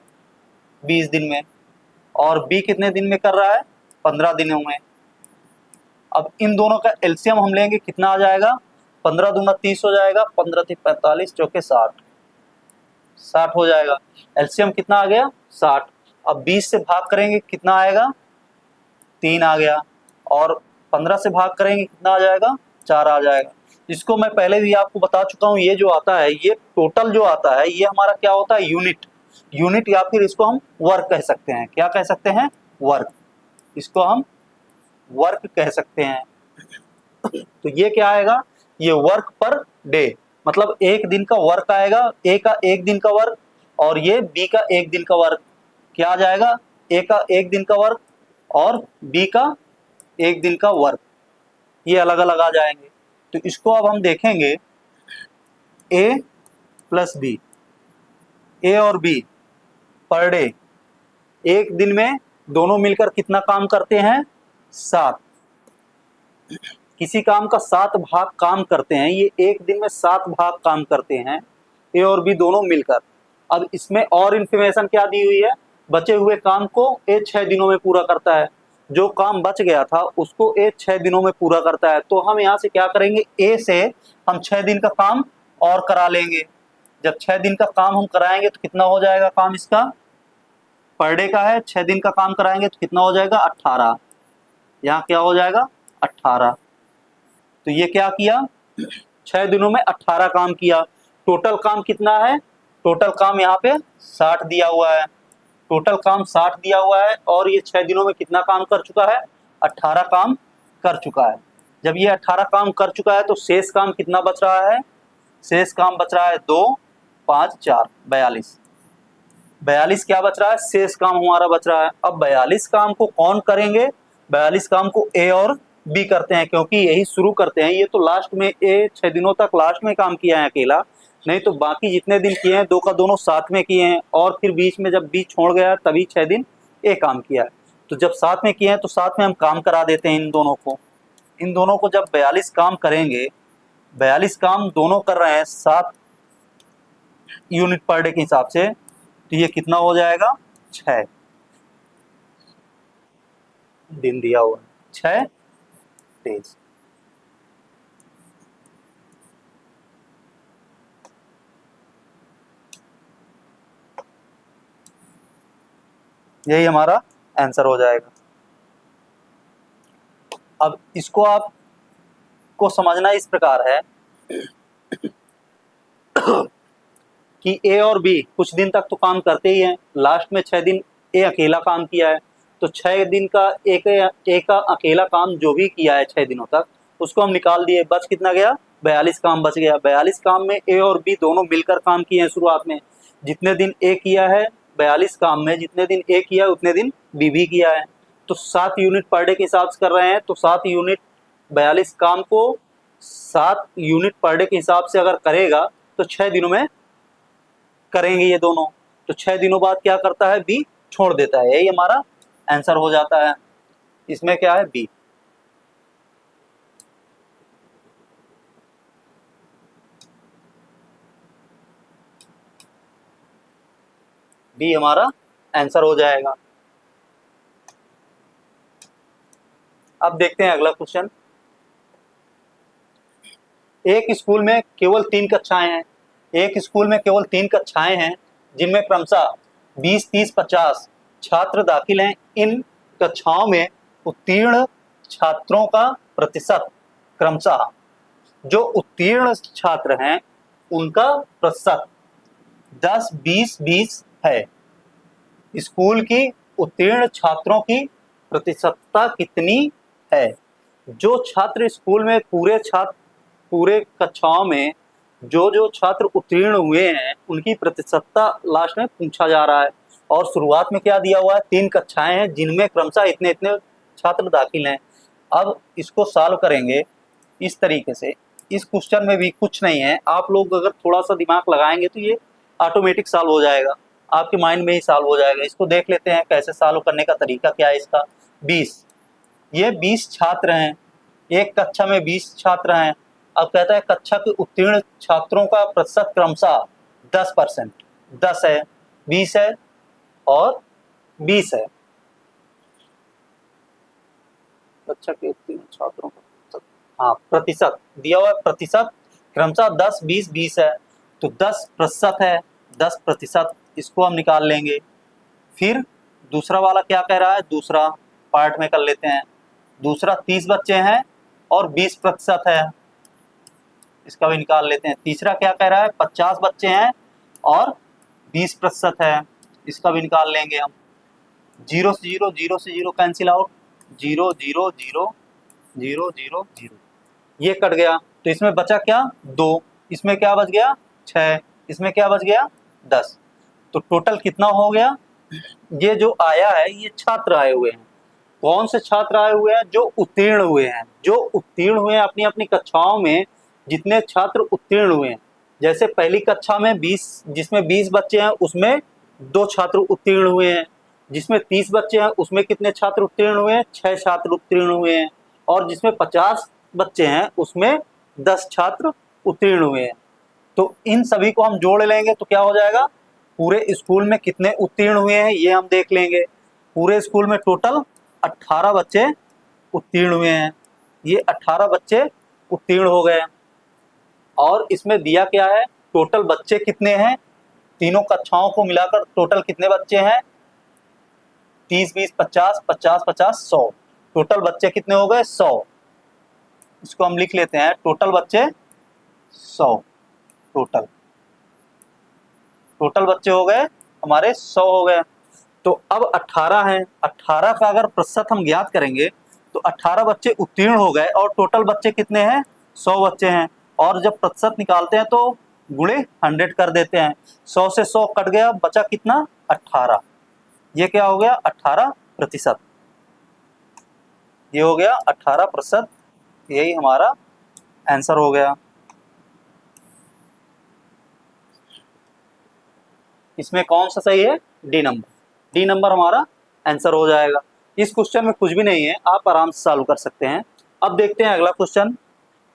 20 दिन में, और बी कितने दिन में कर रहा है, 15 दिनों में। अब इन दोनों का एलसीएम हम लेंगे, कितना आ जाएगा, 15 दूना 30 हो जाएगा, 15 3 45 चौके 60 हो जाएगा। एलसीएम कितना आ गया, 60। अब 20 से भाग करेंगे कितना आएगा, 3 आ गया, और 15 से भाग करेंगे कितना आ जाएगा, 4 आ जाएगा। इसको मैं पहले भी आपको बता चुका हूँ, ये जो आता है, ये टोटल जो आता है, ये हमारा क्या होता है, यूनिट, या फिर इसको हम वर्क कह सकते हैं। क्या कह सकते हैं, वर्क, इसको हम वर्क कह सकते हैं। तो ये क्या आएगा, ये वर्क पर डे, मतलब एक दिन का वर्क आएगा, ए का एक दिन का वर्क और ये बी का एक दिन का वर्क। क्या आ जाएगा, ए का एक दिन का वर्क और बी का एक दिन का वर्क, ये अलग अलग आ जाएंगे। तो इसको अब हम देखेंगे, ए प्लस बी, ए और बी पर डे एक दिन में दोनों मिलकर कितना काम करते हैं, 7। किसी काम का 7 भाग काम करते हैं, ये एक दिन में 7 भाग काम करते हैं, ए और बी दोनों मिलकर। अब इसमें और इंफॉर्मेशन क्या दी हुई है, बचे हुए काम को ए 6 दिनों में पूरा करता है, जो काम बच गया था उसको ए 6 दिनों में पूरा करता है। तो हम यहाँ से क्या करेंगे, ए से हम 6 दिन का काम और करा लेंगे। जब 6 दिन का काम हम कराएंगे तो कितना हो जाएगा काम इसका, पर डे का है, 6 दिन का काम कराएंगे तो कितना हो जाएगा, 18। यहाँ क्या हो जाएगा, 18। तो ये क्या किया, 6 दिनों में 18 काम किया। टोटल काम कितना है, टोटल काम यहाँ पे 60 दिया हुआ है, टोटल काम 60 दिया हुआ है, और ये 6 दिनों में कितना काम कर चुका है, 18 काम कर चुका है। जब ये 18 काम कर चुका है तो शेष काम कितना बच रहा है, शेष काम बच रहा है 2 5 4 42 क्या बच रहा है, शेष काम हमारा बच रहा है। अब 42 काम को कौन करेंगे, 42 काम को ए और बी करते हैं, क्योंकि यही शुरू करते हैं। ये तो लास्ट में ए 6 दिनों तक लास्ट में काम किया है अकेला, नहीं तो बाकी जितने दिन किए हैं दो का दोनों साथ में किए हैं, और फिर बीच में जब बी छोड़ गया तभी 6 दिन ए काम किया है। तो जब साथ में किए हैं तो साथ में हम काम करा देते हैं इन दोनों को। जब 42 काम करेंगे, 42 काम दोनों कर रहे हैं 7 यूनिट पर डे के हिसाब से, तो ये कितना हो जाएगा, 6 दिन दिया हुआ, 6 डेज। यही हमारा आंसर हो जाएगा। अब इसको आपको समझना इस प्रकार है कि ए और बी कुछ दिन तक तो काम करते ही हैं, लास्ट में 6 दिन ए अकेला काम किया है, तो 6 दिन का ए का अकेला काम जो भी किया है 6 दिनों तक उसको हम निकाल दिए, बच कितना गया, 42 काम बच गया। 42 काम में ए और बी दोनों मिलकर काम किए हैं शुरुआत में, जितने दिन ए किया है 42 काम में जितने दिन ए किया है उतने दिन बी भी किया है। तो 7 यूनिट पर डे के हिसाब से कर रहे हैं, तो 7 यूनिट 42 काम को 7 यूनिट पर डे के हिसाब से अगर करेगा तो 6 दिनों में करेंगे ये दोनों, तो 6 दिनों बाद क्या करता है, बी छोड़ देता है। यही हमारा आंसर हो जाता है। इसमें क्या है, बी। बी हमारा आंसर हो जाएगा। अब देखते हैं अगला क्वेश्चन। एक स्कूल में केवल 3 कक्षाएं हैं। एक स्कूल में केवल 3 कक्षाएं हैं जिनमें क्रमशः 20, 30, 50 छात्र दाखिल हैं। इन कक्षाओं में उत्तीर्ण छात्रों का प्रतिशत क्रमशः, जो उत्तीर्ण छात्र हैं उनका प्रतिशत 10, 20, 20 है। स्कूल की उत्तीर्ण छात्रों की प्रतिशतता कितनी है? जो छात्र स्कूल में पूरे कक्षाओं में जो छात्र उत्तीर्ण हुए हैं उनकी प्रतिशतता लास्ट में पूछा जा रहा है। और शुरुआत में क्या दिया हुआ है? 3 कक्षाएं हैं जिनमें क्रमशः इतने इतने छात्र दाखिल हैं। अब इसको सॉल्व करेंगे इस तरीके से। इस क्वेश्चन में भी कुछ नहीं है, आप लोग अगर थोड़ा सा दिमाग लगाएंगे तो ये ऑटोमेटिक सॉल्व हो जाएगा, आपके माइंड में ही सॉल्व हो जाएगा। इसको देख लेते हैं कैसे सॉल्व करने का तरीका क्या है इसका। 20, ये 20 छात्र हैं, एक कक्षा में 20 छात्र हैं। अब कहता है कक्षा के उत्तीर्ण छात्रों का प्रतिशत क्रमशः 10%, 10 है, 20 है और 20 है। कक्षा के उत्तीर्ण छात्रों का प्रतिशत दिया हुआ है, प्रतिशत क्रमशः 10, 20, 20 है, तो 10% है, 10%, इसको हम निकाल लेंगे। फिर दूसरा वाला क्या कह रहा है, दूसरा पार्ट में कर लेते हैं। दूसरा 30 बच्चे हैं और 20% है, इसका भी निकाल लेते हैं। तीसरा क्या कह रहा है, 50 बच्चे हैं और 20% है, इसका भी निकाल लेंगे हम। 0 से 0, 0 से 0 कैंसिल आउट, 0, 0, 0, 0, 0, 0, ये कट गया। तो इसमें बचा क्या, 2, इसमें क्या बच गया, 6, इसमें क्या बच गया, 10। तो टोटल कितना हो गया? ये जो आया है ये छात्र आए हुए हैं। कौन से छात्र आए हुए हैं? जो उत्तीर्ण हुए हैं। जो उत्तीर्ण हुए हैं अपनी अपनी कक्षाओं में, जितने छात्र उत्तीर्ण हुए हैं। जैसे पहली कक्षा में 20, जिसमें 20 बच्चे हैं उसमें 2 छात्र उत्तीर्ण हुए हैं। जिसमें 30 बच्चे हैं उसमें कितने छात्र उत्तीर्ण हुए हैं? 6 छात्र उत्तीर्ण हुए हैं। और जिसमें 50 बच्चे हैं उसमें 10 छात्र उत्तीर्ण हुए हैं। तो इन सभी को हम जोड़ लेंगे तो क्या हो जाएगा, पूरे स्कूल में कितने उत्तीर्ण हुए हैं ये हम देख लेंगे। पूरे स्कूल में टोटल 18 बच्चे उत्तीर्ण हुए हैं। ये 18 बच्चे उत्तीर्ण हो गए। और इसमें दिया क्या है, टोटल बच्चे कितने हैं, तीनों कक्षाओं को मिलाकर टोटल कितने बच्चे हैं, 30, 20, 50, 50, 50, 100। टोटल बच्चे कितने हो गए, 100। इसको हम लिख लेते हैं, टोटल बच्चे 100। टोटल बच्चे हो गए हमारे 100 हो गए। तो अब 18 हैं, 18 का अगर प्रतिशत हम ज्ञात करेंगे तो 18 बच्चे उत्तीर्ण हो गए और टोटल बच्चे कितने हैं, 100 बच्चे हैं। और जब प्रतिशत निकालते हैं तो गुणे 100 कर देते हैं। 100 से 100 कट गया, बचा कितना, 18। ये क्या हो गया, 18%। ये हो गया 18%, यही हमारा आंसर हो गया। इसमें कौन सा सही है, डी नंबर। डी नंबर हमारा आंसर हो जाएगा। इस क्वेश्चन में कुछ भी नहीं है, आप आराम से सॉल्व कर सकते हैं। अब देखते हैं अगला क्वेश्चन।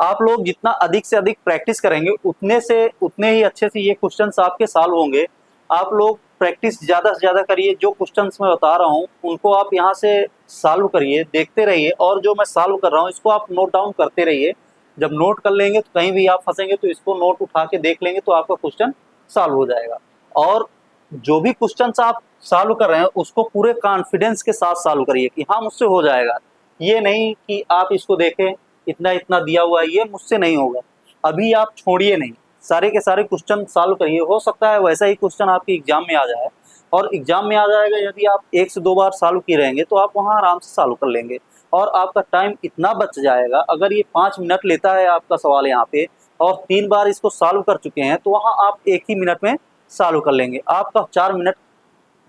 आप लोग जितना अधिक से अधिक प्रैक्टिस करेंगे उतने ही अच्छे से ये क्वेश्चंस आपके सॉल्व होंगे। आप लोग प्रैक्टिस ज़्यादा से ज़्यादा करिए। जो क्वेश्चंस मैं बता रहा हूँ उनको आप यहाँ से सॉल्व करिए, देखते रहिए। और जो मैं सॉल्व कर रहा हूँ इसको आप नोट डाउन करते रहिए। जब नोट कर लेंगे तो कहीं भी आप फंसेंगे तो इसको नोट उठा के देख लेंगे तो आपका क्वेश्चन सॉल्व हो जाएगा। और जो भी क्वेश्चंस आप सॉल्व कर रहे हैं उसको पूरे कॉन्फिडेंस के साथ सॉल्व करिए कि हाँ मुझसे हो जाएगा। ये नहीं कि आप इसको देखें इतना इतना दिया हुआ है, ये मुझसे नहीं होगा, अभी आप छोड़िए नहीं, सारे के सारे क्वेश्चन सॉल्व करिए। हो सकता है वैसा ही क्वेश्चन आपके एग्जाम में आ जाए, और एग्जाम में आ जाएगा यदि आप 1 से 2 बार सॉल्व किए रहेंगे तो आप वहाँ आराम से सॉल्व कर लेंगे और आपका टाइम इतना बच जाएगा। अगर ये 5 मिनट लेता है आपका सवाल यहाँ पे और 3 बार इसको सॉल्व कर चुके हैं तो वहाँ आप 1 ही मिनट में सॉल्व कर लेंगे। आपका 4 मिनट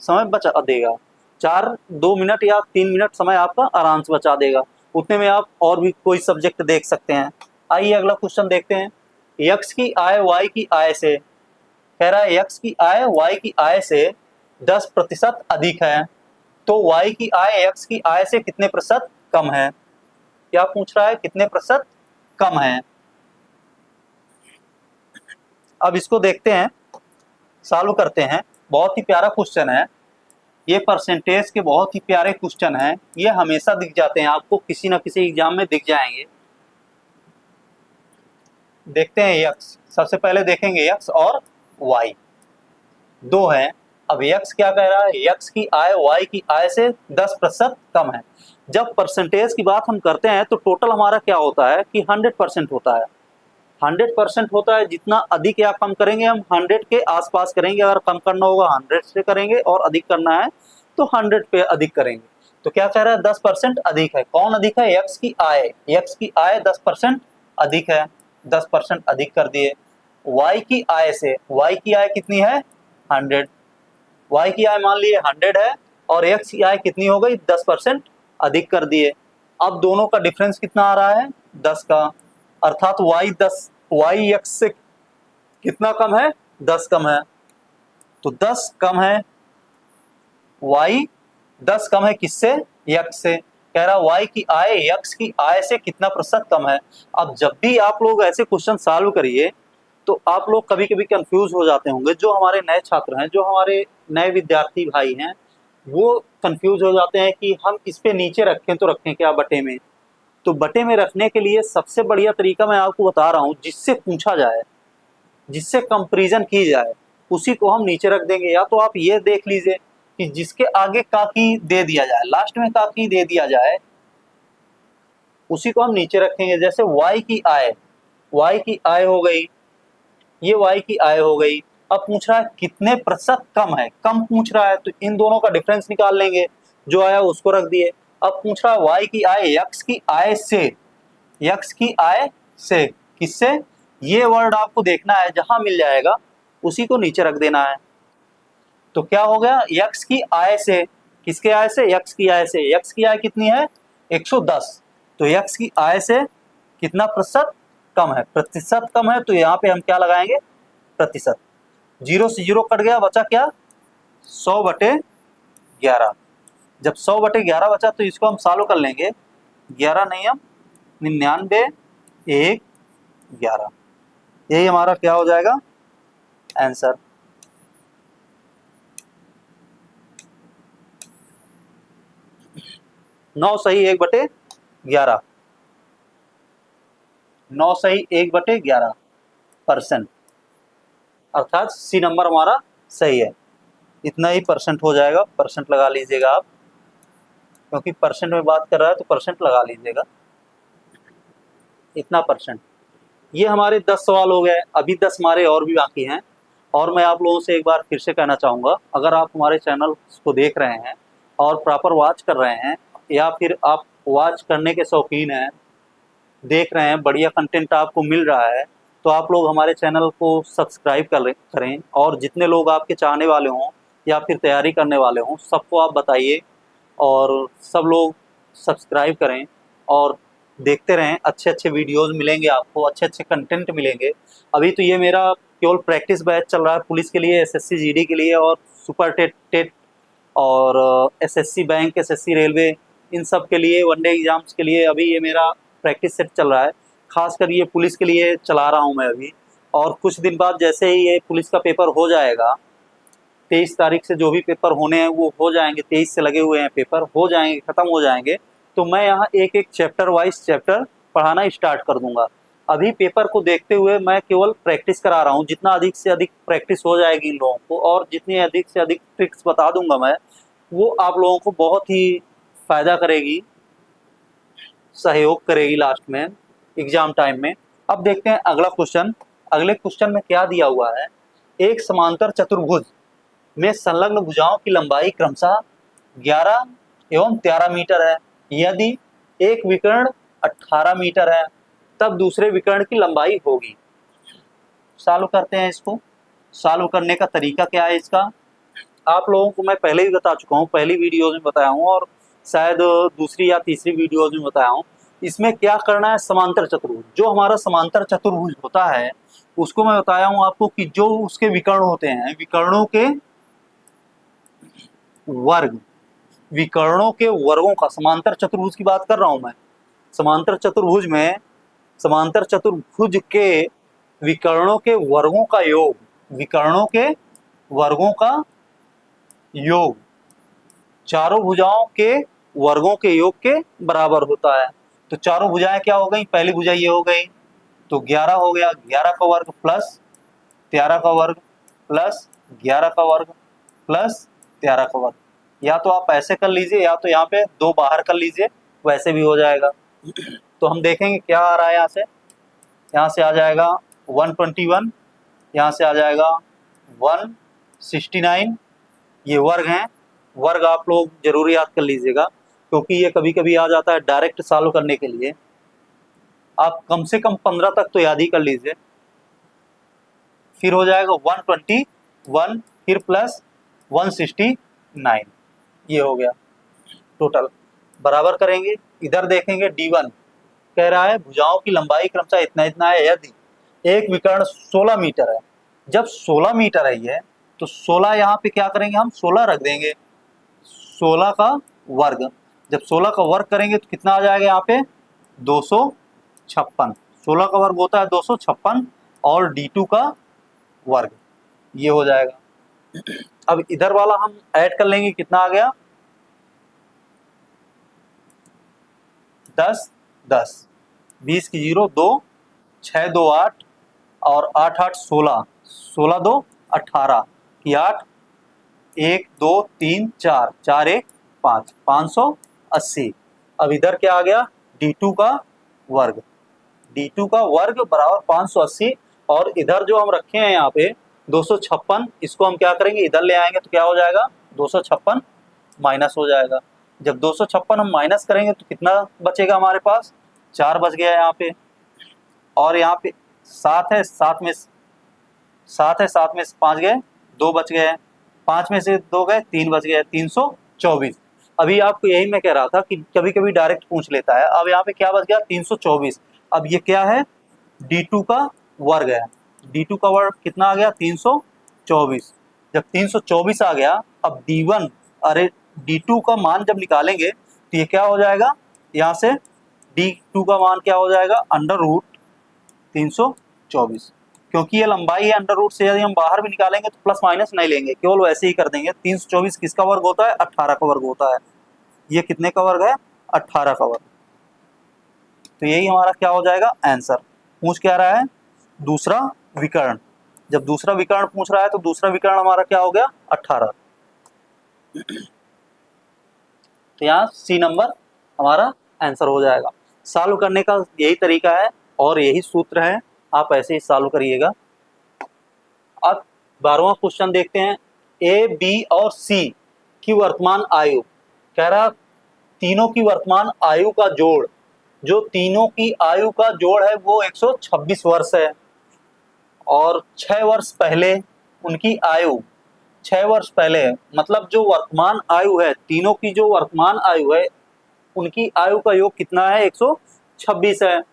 समय बचा देगा, 2 मिनट या 3 मिनट समय आपका आराम से बचा देगा। उतने में आप और भी कोई सब्जेक्ट देख सकते हैं। आइए अगला क्वेश्चन देखते हैं। x की आय y की आय से, कह रहा है x की आय y की आय से 10% अधिक है, तो y की आय x की आय से कितने प्रतिशत कम है। क्या पूछ रहा है, कितने प्रतिशत कम है। अब इसको देखते हैं, सॉल्व करते हैं। बहुत ही प्यारा क्वेश्चन है। ये परसेंटेज के बहुत ही प्यारे क्वेश्चन हैं, ये हमेशा दिख जाते हैं आपको, किसी ना किसी एग्जाम में दिख जाएंगे। देखते हैं यक्स, सबसे पहले देखेंगे यक्स और वाई, दो हैं। अब यक्स क्या कह रहा है, यक्स की आय वाई की आय से 10% कम है। जब परसेंटेज की बात हम करते हैं तो टोटल हमारा क्या होता है कि 100% होता है। 100% होता है, जितना अधिक या कम करेंगे हम 100 के आसपास करेंगे, अगर कम करना होगा 100 से करेंगे और अधिक करना है तो 100 पे अधिक करेंगे। तो क्या कह रहा है, 10% अधिक है। कौन अधिक है, यक्स की आय, यक्स की आय 10% अधिक है, 10% अधिक कर दिए। वाई की आय से, वाई की आय कितनी है 100, वाई की आय मान लिए 100 है और एक्स की आय कितनी हो गई 10% अधिक कर दिए। अब दोनों का डिफरेंस कितना आ रहा है 10 का, अर्थात वाई एक्स से कितना कम है 10 कम है। तो 10 कम है, वाई 10 कम है किससे, यक्स से। कह रहा वाई की आय यक्स की आय से कितना प्रतिशत कम है। अब जब भी आप लोग ऐसे क्वेश्चन सॉल्व करिए तो आप लोग कभी कभी कंफ्यूज हो जाते होंगे, जो हमारे नए छात्र हैं, जो हमारे नए विद्यार्थी भाई हैं, वो कंफ्यूज हो जाते हैं कि हम इस पे नीचे रखें तो रखें क्या बटे में। तो बटे में रखने के लिए सबसे बढ़िया तरीका मैं आपको बता रहा हूँ, जिससे पूछा जाए, जिससे कंपैरिजन की जाए, उसी को हम नीचे रख देंगे। या तो आप ये देख लीजिए कि जिसके आगे काकी दे दिया जाए, लास्ट में काकी दे दिया जाए, उसी को हम नीचे रखेंगे। जैसे वाई की आय, वाई की आय हो गई, ये वाई की आय हो गई। अब पूछ रहा है कितने प्रतिशत कम है, कम पूछ रहा है तो इन दोनों का डिफरेंस निकाल लेंगे, जो आया उसको रख दिए। अब पूछ रहा है वाई की आय यक्स की आय से, यक्स की आय से किससे, ये वर्ड आपको देखना है, जहां मिल जाएगा उसी को नीचे रख देना है। तो क्या हो गया, यक्स की आय से, किसके आय से, यक्स की आय से। यक्स की आय कितनी है 110, तो यक्स की आय से कितना प्रतिशत कम है, प्रतिशत कम है, तो यहाँ पे हम क्या लगाएंगे प्रतिशत। 0 से 0 कट गया, बचा क्या 100/11। जब 100/11 बचा तो इसको हम सॉल्व कर लेंगे, 11 नहीं हम 99 1 11, यही हमारा क्या हो जाएगा आंसर। नौ सही 1/11, 9 सही 1/11%, अर्थात सी नंबर हमारा सही है। इतना ही परसेंट हो जाएगा, परसेंट लगा लीजिएगा आप, क्योंकि परसेंट में बात कर रहा है तो परसेंट लगा लीजिएगा, इतना परसेंट। ये हमारे 10 सवाल हो गए, अभी 10 हमारे और भी बाकी हैं। और मैं आप लोगों से एक बार फिर से कहना चाहूँगा, अगर आप हमारे चैनल को देख रहे हैं और प्रॉपर वॉच कर रहे हैं, या फिर आप वॉच करने के शौकीन हैं, देख रहे हैं, बढ़िया कंटेंट आपको मिल रहा है, तो आप लोग हमारे चैनल को सब्सक्राइब करें। और जितने लोग आपके चाहने वाले हों या फिर तैयारी करने वाले हों, सबको आप बताइए और सब लोग सब्सक्राइब करें और देखते रहें। अच्छे अच्छे वीडियोस मिलेंगे आपको, अच्छे अच्छे कंटेंट मिलेंगे। अभी तो ये मेरा केवल प्रैक्टिस बैच चल रहा है पुलिस के लिए, एसएससी जीडी के लिए और सुपर टेट और एसएससी बैंक, एसएससी रेलवे, इन सब के लिए, वनडे एग्जाम्स के लिए अभी ये मेरा प्रैक्टिस सेट चल रहा है। खासकर ये पुलिस के लिए चला रहा हूँ मैं अभी। और कुछ दिन बाद जैसे ही ये पुलिस का पेपर हो जाएगा, 23 तारीख से जो भी पेपर होने हैं वो हो जाएंगे, 23 से लगे हुए हैं पेपर, हो जाएंगे, ख़त्म हो जाएंगे, तो मैं यहाँ एक एक चैप्टर वाइज चैप्टर पढ़ाना स्टार्ट कर दूंगा। अभी पेपर को देखते हुए मैं केवल प्रैक्टिस करा रहा हूँ। जितना अधिक से अधिक प्रैक्टिस हो जाएगी इन लोगों को, और जितनी अधिक से अधिक ट्रिक्स बता दूंगा मैं, वो आप लोगों को बहुत ही फ़ायदा करेगी, सहयोग करेगी लास्ट में एग्जाम टाइम में। अब देखते हैं अगला क्वेश्चन। अगले क्वेश्चन में क्या दिया हुआ है, एक समांतर चतुर्भुज में संलग्न भुजाओं की लंबाई क्रमशः 11 एवं 13 मीटर है। यदि एक विकर्ण 18 मीटर है तब दूसरे विकर्ण की लंबाई होगी। सॉल्व करते हैं इसको। सॉल्व करने का तरीका क्या है इसका, आप लोगों को मैं पहले ही बता चुका हूँ, पहली वीडियोज में बताया हूँ और शायद दूसरी या तीसरी वीडियोज में बताया हूँ। इसमें क्या करना है, समांतर चतुर्भुज, जो हमारा समांतर चतुर्भुज होता है उसको मैं बताया हूँ आपको कि जो उसके विकर्ण होते हैं, विकर्णों के वर्ग, विकर्णों के वर्गों का, समांतर चतुर्भुज की बात कर रहा हूं मैं। समांतर चतुर्भुज में, समांतर चतुर्भुज के विकर्णों के वर्गों का योग, विकर्णों के वर्गों का योग चारों भुजाओं के वर्गों के योग के बराबर होता है। तो चारों भुजाएं क्या हो गई, पहली भुजा ये हो गई, तो 11 हो गया, 11 का वर्ग प्लस 13 का वर्ग प्लस 11 का वर्ग प्लस 13 का वर्ग। या तो आप ऐसे कर लीजिए या तो यहाँ पे 2 बाहर कर लीजिए, वैसे भी हो जाएगा। तो हम देखेंगे क्या आ रहा है यहाँ से आ जाएगा 121, यहाँ से आ जाएगा 169। ये वर्ग हैं, वर्ग आप लोग जरूर याद कर लीजिएगा, क्योंकि ये कभी कभी आ जाता है डायरेक्ट सॉल्व करने के लिए। आप कम से कम 15 तक तो याद ही कर लीजिए। फिर हो जाएगा 121, फिर प्लस 169, ये हो गया टोटल। बराबर करेंगे, इधर देखेंगे D1 कह रहा है भुजाओं की लंबाई क्रमशः इतना इतना है यदि एक विकर्ण 16 मीटर है। जब 16 मीटर है ये, तो 16 यहाँ पे क्या करेंगे हम, 16 रख देंगे, 16 का वर्ग। जब 16 का वर्ग करेंगे तो कितना आ जाएगा यहाँ पे 256। 16 का वर्ग होता है 256 और D2 का वर्ग, ये हो जाएगा। अब इधर वाला हम ऐड कर लेंगे, कितना आ गया 10 10, 20 की 0 2, 6 2 8 और 8 8 16, 16 2 18 की 8, 1 2 3 4, 4 1 5, 580। अब इधर क्या आ गया D2 का वर्ग, D2 का वर्ग बराबर 580। और इधर जो हम रखे हैं यहाँ पे 256, इसको हम क्या करेंगे इधर ले आएंगे तो क्या हो जाएगा 256 माइनस हो जाएगा। जब 256 हम माइनस करेंगे तो कितना बचेगा हमारे पास, 4 बच गया यहाँ पे। और यहाँ पे 7 है, 7 में 5 गए, 2 बच गए, 5 में से 2 गए, 3 बच गए, 324। अभी आपको यही मैं कह रहा था कि कभी कभी डायरेक्ट पूछ लेता है। अब यहाँ पे क्या बच गया 324। अब ये क्या है D2 का वर्ग है, D2 का वर्ग कितना आ गया 324। जब 324 आ गया, अब D1 अरे D2 का मान जब निकालेंगे तो ये क्या हो जाएगा, यहाँ से D2 का मान क्या हो जाएगा अंडर रूट 324। क्योंकि ये लंबाई है अंडर रूट से, यदि हम बाहर भी निकालेंगे तो प्लस माइनस नहीं लेंगे, केवल वैसे ही कर देंगे। 324 किसका वर्ग होता है 18 का वर्ग होता है। ये कितने का वर्ग है 18 का वर्ग। तो यही हमारा क्या हो जाएगा आंसर। पूछ क्या रहा है दूसरा विकर्ण। जब दूसरा विकर्ण पूछ रहा है तो दूसरा विकर्ण हमारा क्या हो गया 18। तो यहाँ C नंबर हमारा आंसर हो जाएगा। सॉल्व करने का यही तरीका है और यही सूत्र है, आप ऐसे ही सॉल्व करिएगा। अब 12वां क्वेश्चन देखते हैं। A, B और C की वर्तमान आयु, कह रहा तीनों की वर्तमान आयु का जोड़, जो तीनों की आयु का जोड़ है वो 126 वर्ष है। और 6 वर्ष पहले उनकी आयु 6 वर्ष पहले, मतलब जो वर्तमान आयु है, तीनों की जो वर्तमान आयु है उनकी आयु का योग कितना है 126 है।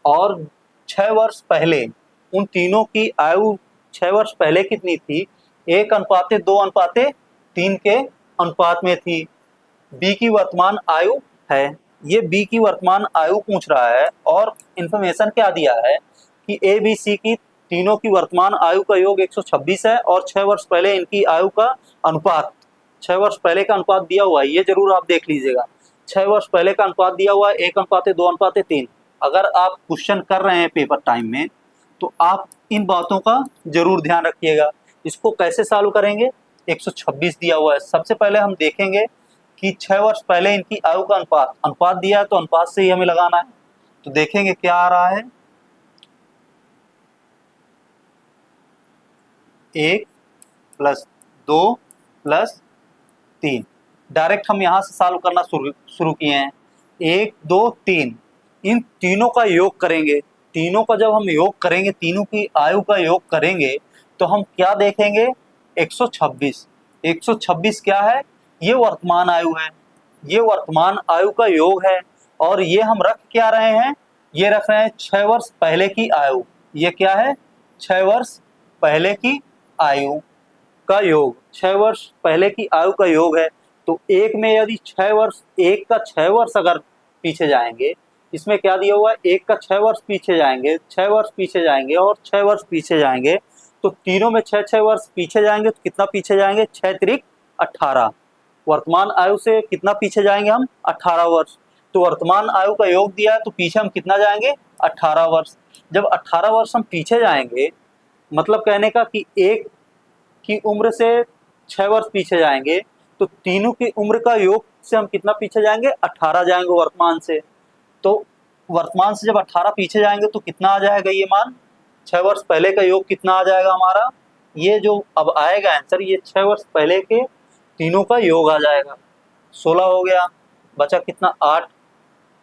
और 6 वर्ष पहले उन तीनों की आयु 6 वर्ष पहले कितनी थी, 1:2:3 के अनुपात में थी। बी की वर्तमान आयु है, ये बी की वर्तमान आयु पूछ रहा है और इंफॉर्मेशन क्या दिया है कि ए बी सी की तीनों की वर्तमान आयु का योग 126 है और 6 वर्ष पहले इनकी आयु का अनुपात, 6 वर्ष पहले का अनुपात दिया हुआ है, ये जरूर आप देख लीजिएगा। 6 वर्ष पहले का अनुपात दिया हुआ है 1:2:3। अगर आप क्वेश्चन कर रहे हैं पेपर टाइम में तो आप इन बातों का जरूर ध्यान रखिएगा। इसको कैसे सॉल्व करेंगे, 126 दिया हुआ है, सबसे पहले हम देखेंगे कि 6 वर्ष पहले इनकी आयु का अनुपात दिया है तो अनुपात से ही हमें लगाना है। तो देखेंगे क्या आ रहा है, 1 + 2 + 3। डायरेक्ट हम यहाँ से सॉल्व करना शुरू किए हैं। 1 2 3, इन तीनों का योग करेंगे। तीनों का जब हम योग करेंगे, तीनों की आयु का योग करेंगे तो हम क्या देखेंगे 126। 126 क्या है, ये वर्तमान आयु है, ये वर्तमान आयु का योग है। और ये हम रख क्या रहे हैं, ये रख रहे हैं 6 वर्ष पहले की आयु। ये क्या है 6 वर्ष पहले की आयु का योग, 6 वर्ष पहले की आयु का योग है। तो एक में यदि 6 वर्ष, एक का 6 वर्ष अगर पीछे जाएंगे, इसमें क्या दिया हुआ है 1 का 6 वर्ष पीछे जाएंगे, 6 वर्ष पीछे जाएंगे और 6 वर्ष पीछे जाएंगे, तो तीनों में 6 6 वर्ष पीछे जाएंगे तो कितना पीछे जाएंगे 6 × 3 = 18। वर्तमान आयु से कितना पीछे जाएंगे हम? 18 वर्ष। तो वर्तमान आयु का योग दिया है तो पीछे हम कितना जाएंगे? 18 वर्ष। जब 18 वर्ष हम पीछे जाएंगे, मतलब कहने का कि एक की उम्र से 6 वर्ष पीछे जाएंगे, तो तीनों की उम्र का योग से हम कितना पीछे जाएंगे? 18 जाएंगे वर्तमान से। तो वर्तमान से जब 18 पीछे जाएंगे तो कितना आ जाएगा ये मान? 6 वर्ष पहले का योग कितना आ जाएगा हमारा? ये जो अब आएगा आंसर, ये 6 वर्ष पहले के तीनों का योग आ जाएगा। 16 हो गया, बचा कितना? 8,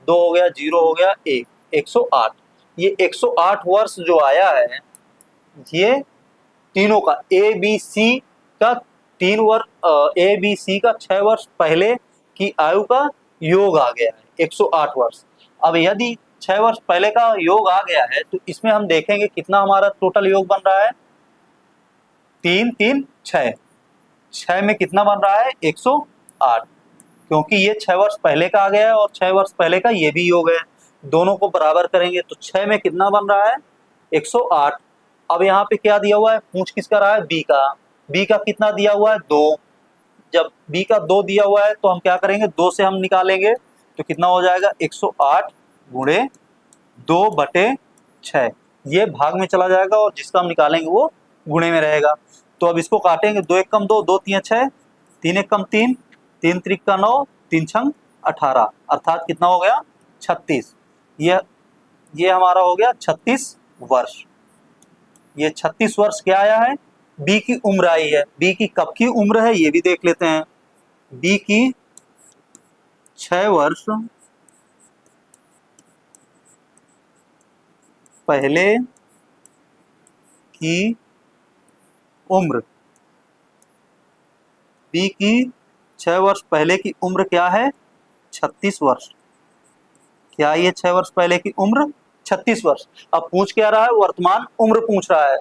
2 हो गया, 0 हो गया, 1, 108। ये 108 वर्ष जो आया है, ये तीनों का ए बी सी का 3 वर्ष, ए बी सी का 6 वर्ष पहले की आयु का योग आ गया है 108 वर्ष। अब यदि 6 वर्ष पहले का योग आ गया है तो इसमें हम देखेंगे कितना हमारा टोटल योग बन रहा है? 3 3 6, 6 में कितना बन रहा है? 108, क्योंकि ये 6 वर्ष पहले का आ गया है और 6 वर्ष पहले का ये भी योग है। दोनों को बराबर करेंगे तो 6 में कितना बन रहा है? 108। अब यहाँ पे क्या दिया हुआ है? पूछ किसका रहा है? बी का। बी का कितना दिया हुआ है? 2। जब बी का 2 दिया हुआ है तो हम क्या करेंगे? 2 से हम निकालेंगे तो कितना हो जाएगा? 108 गुणे 2/6। ये भाग में चला जाएगा और जिसका हम निकालेंगे वो गुणे में रहेगा। तो अब इसको काटेंगे, 2 1 कम 2, 2 3 6, 3 1 कम 3, 3 3 का 9, 3 6 18, अर्थात कितना हो गया? 36। ये हमारा हो गया 36 वर्ष। ये 36 वर्ष क्या आया है? बी की उम्र आई है। बी की कब की उम्र है ये भी देख लेते हैं। बी की 6 वर्ष पहले की उम्र। बी की 6 वर्ष पहले की उम्र क्या है? 36 वर्ष। क्या ये 6 वर्ष पहले की उम्र? 36 वर्ष। अब पूछ क्या रहा है? वर्तमान उम्र पूछ रहा है।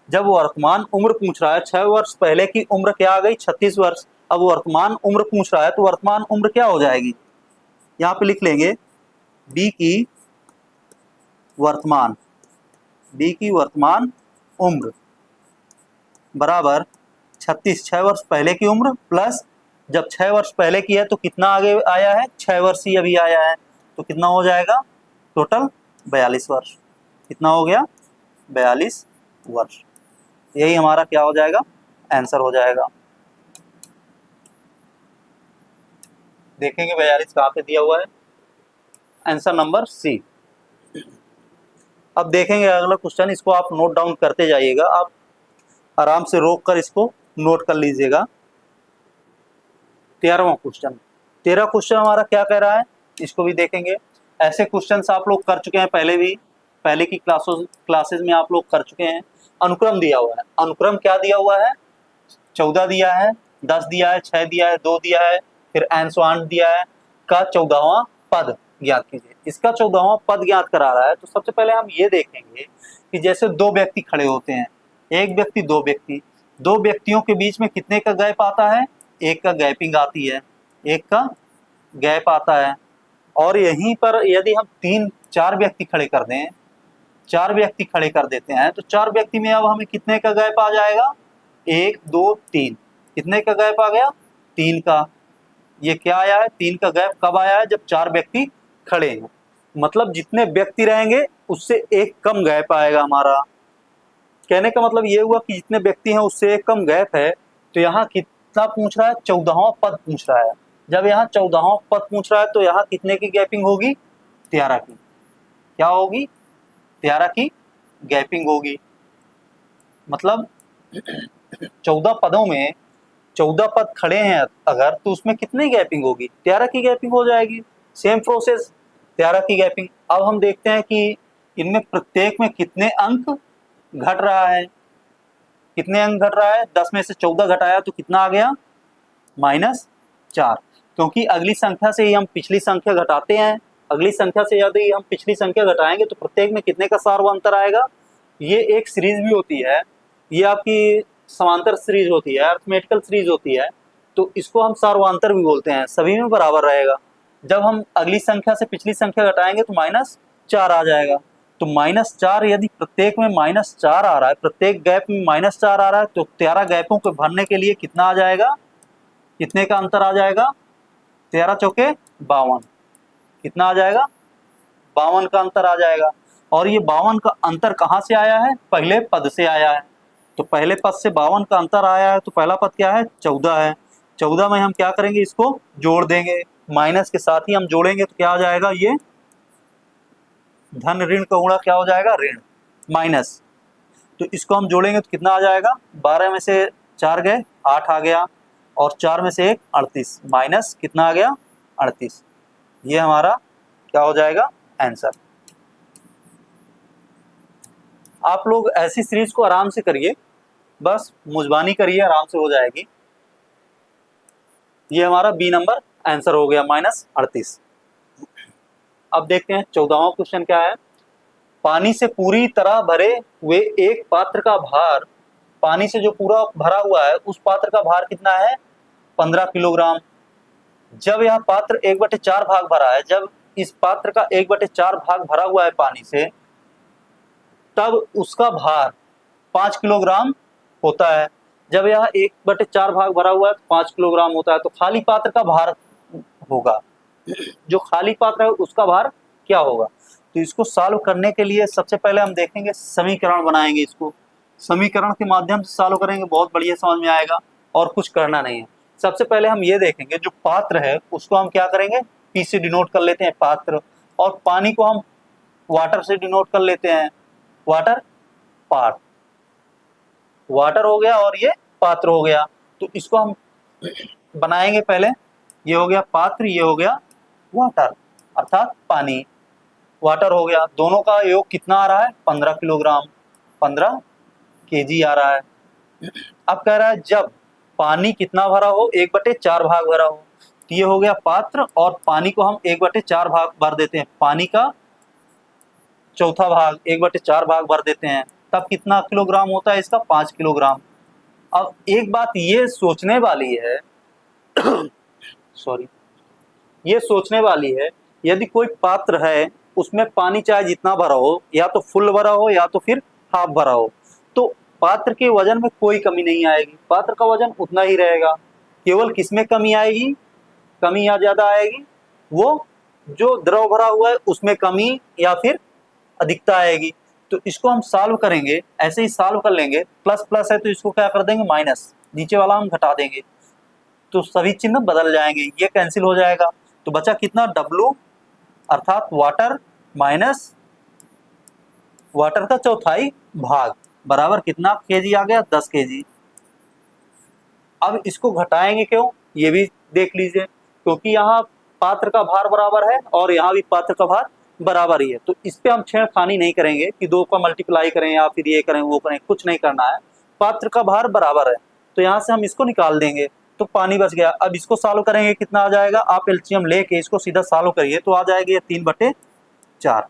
जब वर्तमान उम्र पूछ रहा है, 6 वर्ष पहले की उम्र क्या आ गई? 36 वर्ष। अब वर्तमान उम्र पूछ रहा है तो वर्तमान उम्र क्या हो जाएगी? यहाँ पे लिख लेंगे बी की वर्तमान उम्र बराबर 36, 6 वर्ष पहले की उम्र प्लस, जब 6 वर्ष पहले की है तो कितना आगे आया है? 6 वर्ष ही अभी आया है, तो कितना हो जाएगा? टोटल 42 वर्ष। कितना हो गया? 42 वर्ष। यही हमारा क्या हो जाएगा? आंसर हो जाएगा। देखेंगे 42 कहाँ पे दिया हुआ है? Answer number C. अब देखेंगे अगला क्वेश्चन, इसको आप नोट डाउन करते जाइएगा, आप आराम से रोक कर इसको नोट कर लीजिएगा। 13वां क्वेश्चन। 13 क्वेश्चन हमारा क्या कह रहा है, इसको भी देखेंगे। ऐसे क्वेश्चंस आप लोग कर चुके हैं पहले भी, पहले की क्लासेस में आप लोग कर चुके हैं। अनुक्रम दिया हुआ है। अनुक्रम क्या दिया हुआ है? 14 दिया है, 10 दिया है, 6 दिया है, 2 दिया है, फिर एंड दिया है का 14वां पद ज्ञात कीजिए। इसका 14वां पद ज्ञात करा रहा है। तो सबसे पहले हम ये देखेंगे कि जैसे 2 व्यक्ति खड़े होते हैं, एक व्यक्ति, 2 व्यक्ति, 2 व्यक्तियों के बीच में कितने का गैप आता है? एक का गैपिंग आती है, एक का गैप आता है। और यहीं पर यदि हम 3 4 व्यक्ति खड़े कर दें, 4 व्यक्ति खड़े कर देते हैं तो 4 व्यक्ति में अब हमें कितने का गैप आ जाएगा? 1 2 3। कितने का गैप आ गया? 3 का। ये क्या आया है? 3 का गैप कब आया है? जब 4 व्यक्ति खड़े हैं। मतलब जितने व्यक्ति रहेंगे उससे एक कम गैप आएगा हमारा। कहने का मतलब ये हुआ कि जितने व्यक्ति हैं उससे एक कम गैप है। तो यहाँ कितना पूछ रहा है? 14वां पद पूछ रहा है। जब यहाँ 14वां पद पूछ रहा है तो यहाँ कितने की गैपिंग होगी? 13 की। क्या होगी? 13 की गैपिंग होगी। मतलब 14 पदों में 14 पद खड़े हैं अगर, तो उसमें कितनी गैपिंग होगी? 13 की गैपिंग हो जाएगी। सेम प्रोसेस, 13 की गैपिंग। अब हम देखते हैं कि इनमें प्रत्येक में कितने अंक घट रहा है। कितने अंक घट रहा है? 10 में से 14 घटाया तो कितना आ गया? -4। क्योंकि अगली संख्या से ही हम पिछली संख्या घटाते हैं। अगली संख्या से यदि हम पिछली संख्या घटाएंगे तो प्रत्येक में कितने का सार्वंतर आएगा? ये एक सीरीज भी होती है, ये आपकी समांतर सीरीज होती है, अरिथमेटिकल सीरीज होती है, तो इसको हम सार्वंतर भी बोलते हैं। सभी में बराबर रहेगा। जब हम अगली संख्या से पिछली संख्या घटाएंगे तो -4 आ जाएगा। तो -4 यदि प्रत्येक में -4 आ रहा है, प्रत्येक गैप में -4 आ रहा है, तो 13 गैपों को भरने के लिए कितना आ जाएगा? कितने का अंतर आ जाएगा, 13 चौके 52, कितना आ जाएगा, 52 का अंतर आ जाएगा। और ये 52 का अंतर कहाँ से आया है, पहले पद से आया है। तो पहले पद से 52 का अंतर आया है, तो पहला पद क्या है, 14 है। 14 में हम क्या करेंगे, इसको जोड़ देंगे, माइनस के साथ ही हम जोड़ेंगे तो क्या हो जाएगा, ये धन ऋण का गुणा क्या हो जाएगा, ऋण माइनस। तो इसको हम जोड़ेंगे तो कितना आ जाएगा, 12 में से 4 गए 8 आ गया, और 4 में से 1 38, माइनस कितना आ गया, 38। ये हमारा क्या हो जाएगा, आंसर। आप लोग ऐसी सीरीज को आराम से करिए, बस मुजबानी करिए, आराम से हो जाएगी। ये हमारा बी नंबर आंसर हो गया, -38। अब देखते हैं 14वां क्वेश्चन क्या है। पानी से पूरी तरह भरे हुए एक पात्र का भार, पानी से जो पूरा भरा हुआ है उस पात्र का भार कितना है, 15 किलोग्राम। जब यह पात्र 1/4 भाग भरा है, जब इस पात्र का 1/4 भाग भरा हुआ है पानी से, तब उसका भार 5 किलोग्राम होता है। जब यह 1/4 भाग भरा हुआ है तो 5 किलोग्राम होता है। तो खाली पात्र का भार होगा, जो खाली पात्र है उसका भार क्या होगा। तो इसको सॉल्व करने के लिए सबसे पहले हम देखेंगे, समीकरण बनाएंगे। इसको समीकरण के माध्यम से सॉल्व करेंगे, बहुत बढ़िया समझ में आएगा, और कुछ करना नहीं है। सबसे पहले हम ये देखेंगे, जो पात्र है उसको हम क्या करेंगे, पी से डिनोट कर लेते हैं पात्र, और पानी को हम वाटर से डिनोट कर लेते हैं, वाटर पार्ट। वाटर हो गया और ये पात्र हो गया। तो इसको हम बनाएंगे पहले, ये हो गया पात्र, ये हो गया वाटर अर्थात पानी। वाटर हो गया, दोनों का योग कितना आ रहा है, 15 किलोग्राम, 15 केजी आ रहा है। अब कह रहा है जब पानी कितना भरा हो, 1/4 भाग भरा हो। तो ये हो गया पात्र, और पानी को हम 1/4 भाग भर देते हैं, पानी का चौथा भाग 1/4 भाग भर देते हैं, तब कितना किलोग्राम होता है इसका, 5 किलोग्राम। अब एक बात ये सोचने वाली है सॉरी, ये सोचने वाली है, यदि कोई पात्र है उसमें पानी चाहे जितना भरा हो, या तो फुल भरा हो या तो फिर हाफ भरा हो, तो पात्र के वजन में कोई कमी नहीं आएगी, पात्र का वजन उतना ही रहेगा। केवल किसमें कमी आएगी, कमी या ज्यादा आएगी, वो जो द्रव भरा हुआ है उसमें कमी या फिर अधिकता आएगी। तो इसको हम सॉल्व करेंगे, ऐसे ही सॉल्व कर लेंगे, प्लस प्लस है तो इसको क्या कर देंगे, माइनस, नीचे वाला हम घटा देंगे, तो सभी चिन्ह बदल जाएंगे, ये कैंसिल हो जाएगा। तो बचा कितना, W अर्थात वाटर माइनस वाटर का चौथाई भाग बराबर कितना केजी आ गया, 10 केजी। अब इसको घटाएंगे क्यों, ये भी देख लीजिए, क्योंकि यहाँ पात्र का भार बराबर है और यहाँ भी पात्र का भार बराबर ही है। तो इस पे हम छेड़खानी नहीं करेंगे कि 2 का मल्टीप्लाई करें या फिर ये करें वो करें, कुछ नहीं करना है, पात्र का भार बराबर है। तो यहाँ से हम इसको निकाल देंगे, तो पानी बच गया। अब इसको सॉल्व करेंगे, कितना आ जाएगा, आप एलसीएम लेके इसको सीधा सॉल्व करिए तो आ जाएगा ये 3/4।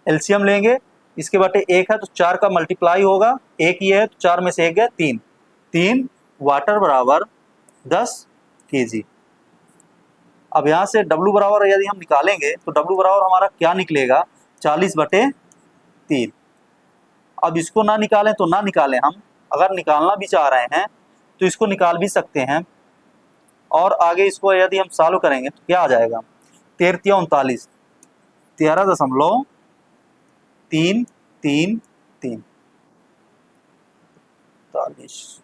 एलसीएम लेंगे, इसके बटे 1 है तो 4 का मल्टीप्लाई होगा, 1 ये है तो 4 में से 1 गया 3, 3 वाटर बराबर 10 केजी। अब यहाँ से W बराबर यदि हम निकालेंगे तो W बराबर हमारा क्या निकलेगा, 40/3। अब इसको ना निकालें तो ना निकालें, हम अगर निकालना भी चाह रहे हैं तो इसको निकाल भी सकते हैं, और आगे इसको यदि हम सॉल्व करेंगे तो क्या आ जाएगा, 13 39, 13.333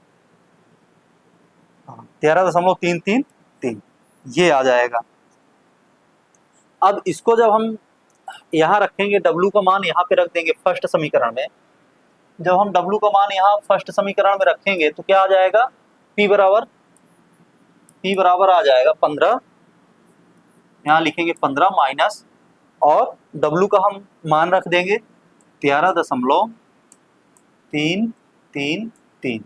13.333 ये आ जाएगा। अब इसको जब हम यहाँ रखेंगे, W का मान यहाँ पे रख देंगे फर्स्ट समीकरण में। जब हम W का मान यहाँ फर्स्ट समीकरण में रखेंगे तो क्या आ जाएगा, P बराबर आ जाएगा 15, यहाँ लिखेंगे 15 माइनस, और W का हम मान रख देंगे 13.333।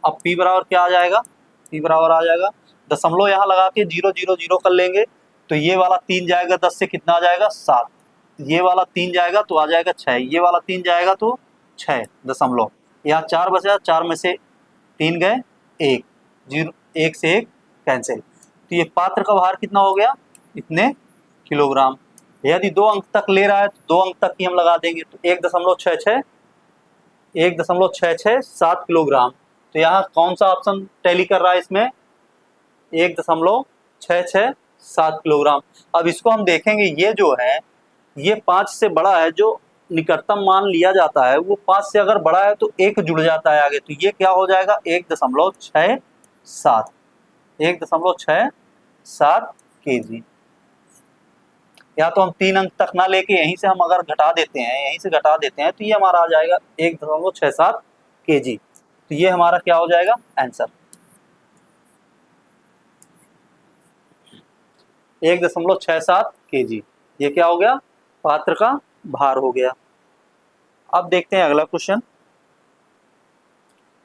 अब P बराबर क्या आ जाएगा, P बराबर आ जाएगा, दशमलव यहाँ लगा के 0 0 0 कर लेंगे, तो ये वाला 3 जाएगा 10 से कितना आ जाएगा, 7, ये वाला 3 जाएगा तो आ जाएगा 6, ये वाला 3 जाएगा तो 6 दशमलव, यहाँ 4 बचा, 4 में से 3 गए 1, 0 1 से 1 कैंसिल। तो ये पात्र का भार कितना हो गया, इतने किलोग्राम। यदि 2 अंक तक ले रहा है तो 2 अंक तक ही हम लगा देंगे, तो 1.66 7 किलोग्राम। तो यहाँ कौन सा ऑप्शन टैली कर रहा है, इसमें 1.667 किलोग्राम। अब इसको हम देखेंगे, ये जो है ये 5 से बड़ा है, जो निकटतम मान लिया जाता है वो 5 से अगर बड़ा है तो 1 जुड़ जाता है आगे, तो ये क्या हो जाएगा 1.67 केजी। या तो हम 3 अंक तक ना लेके यहीं से हम अगर घटा देते हैं, यहीं से घटा देते हैं, तो ये हमारा आ जाएगा 1.67 केजी। तो ये हमारा क्या हो जाएगा आंसर, 1.67 केजी। ये क्या हो गया, पात्र का भार हो गया। अब देखते हैं अगला क्वेश्चन।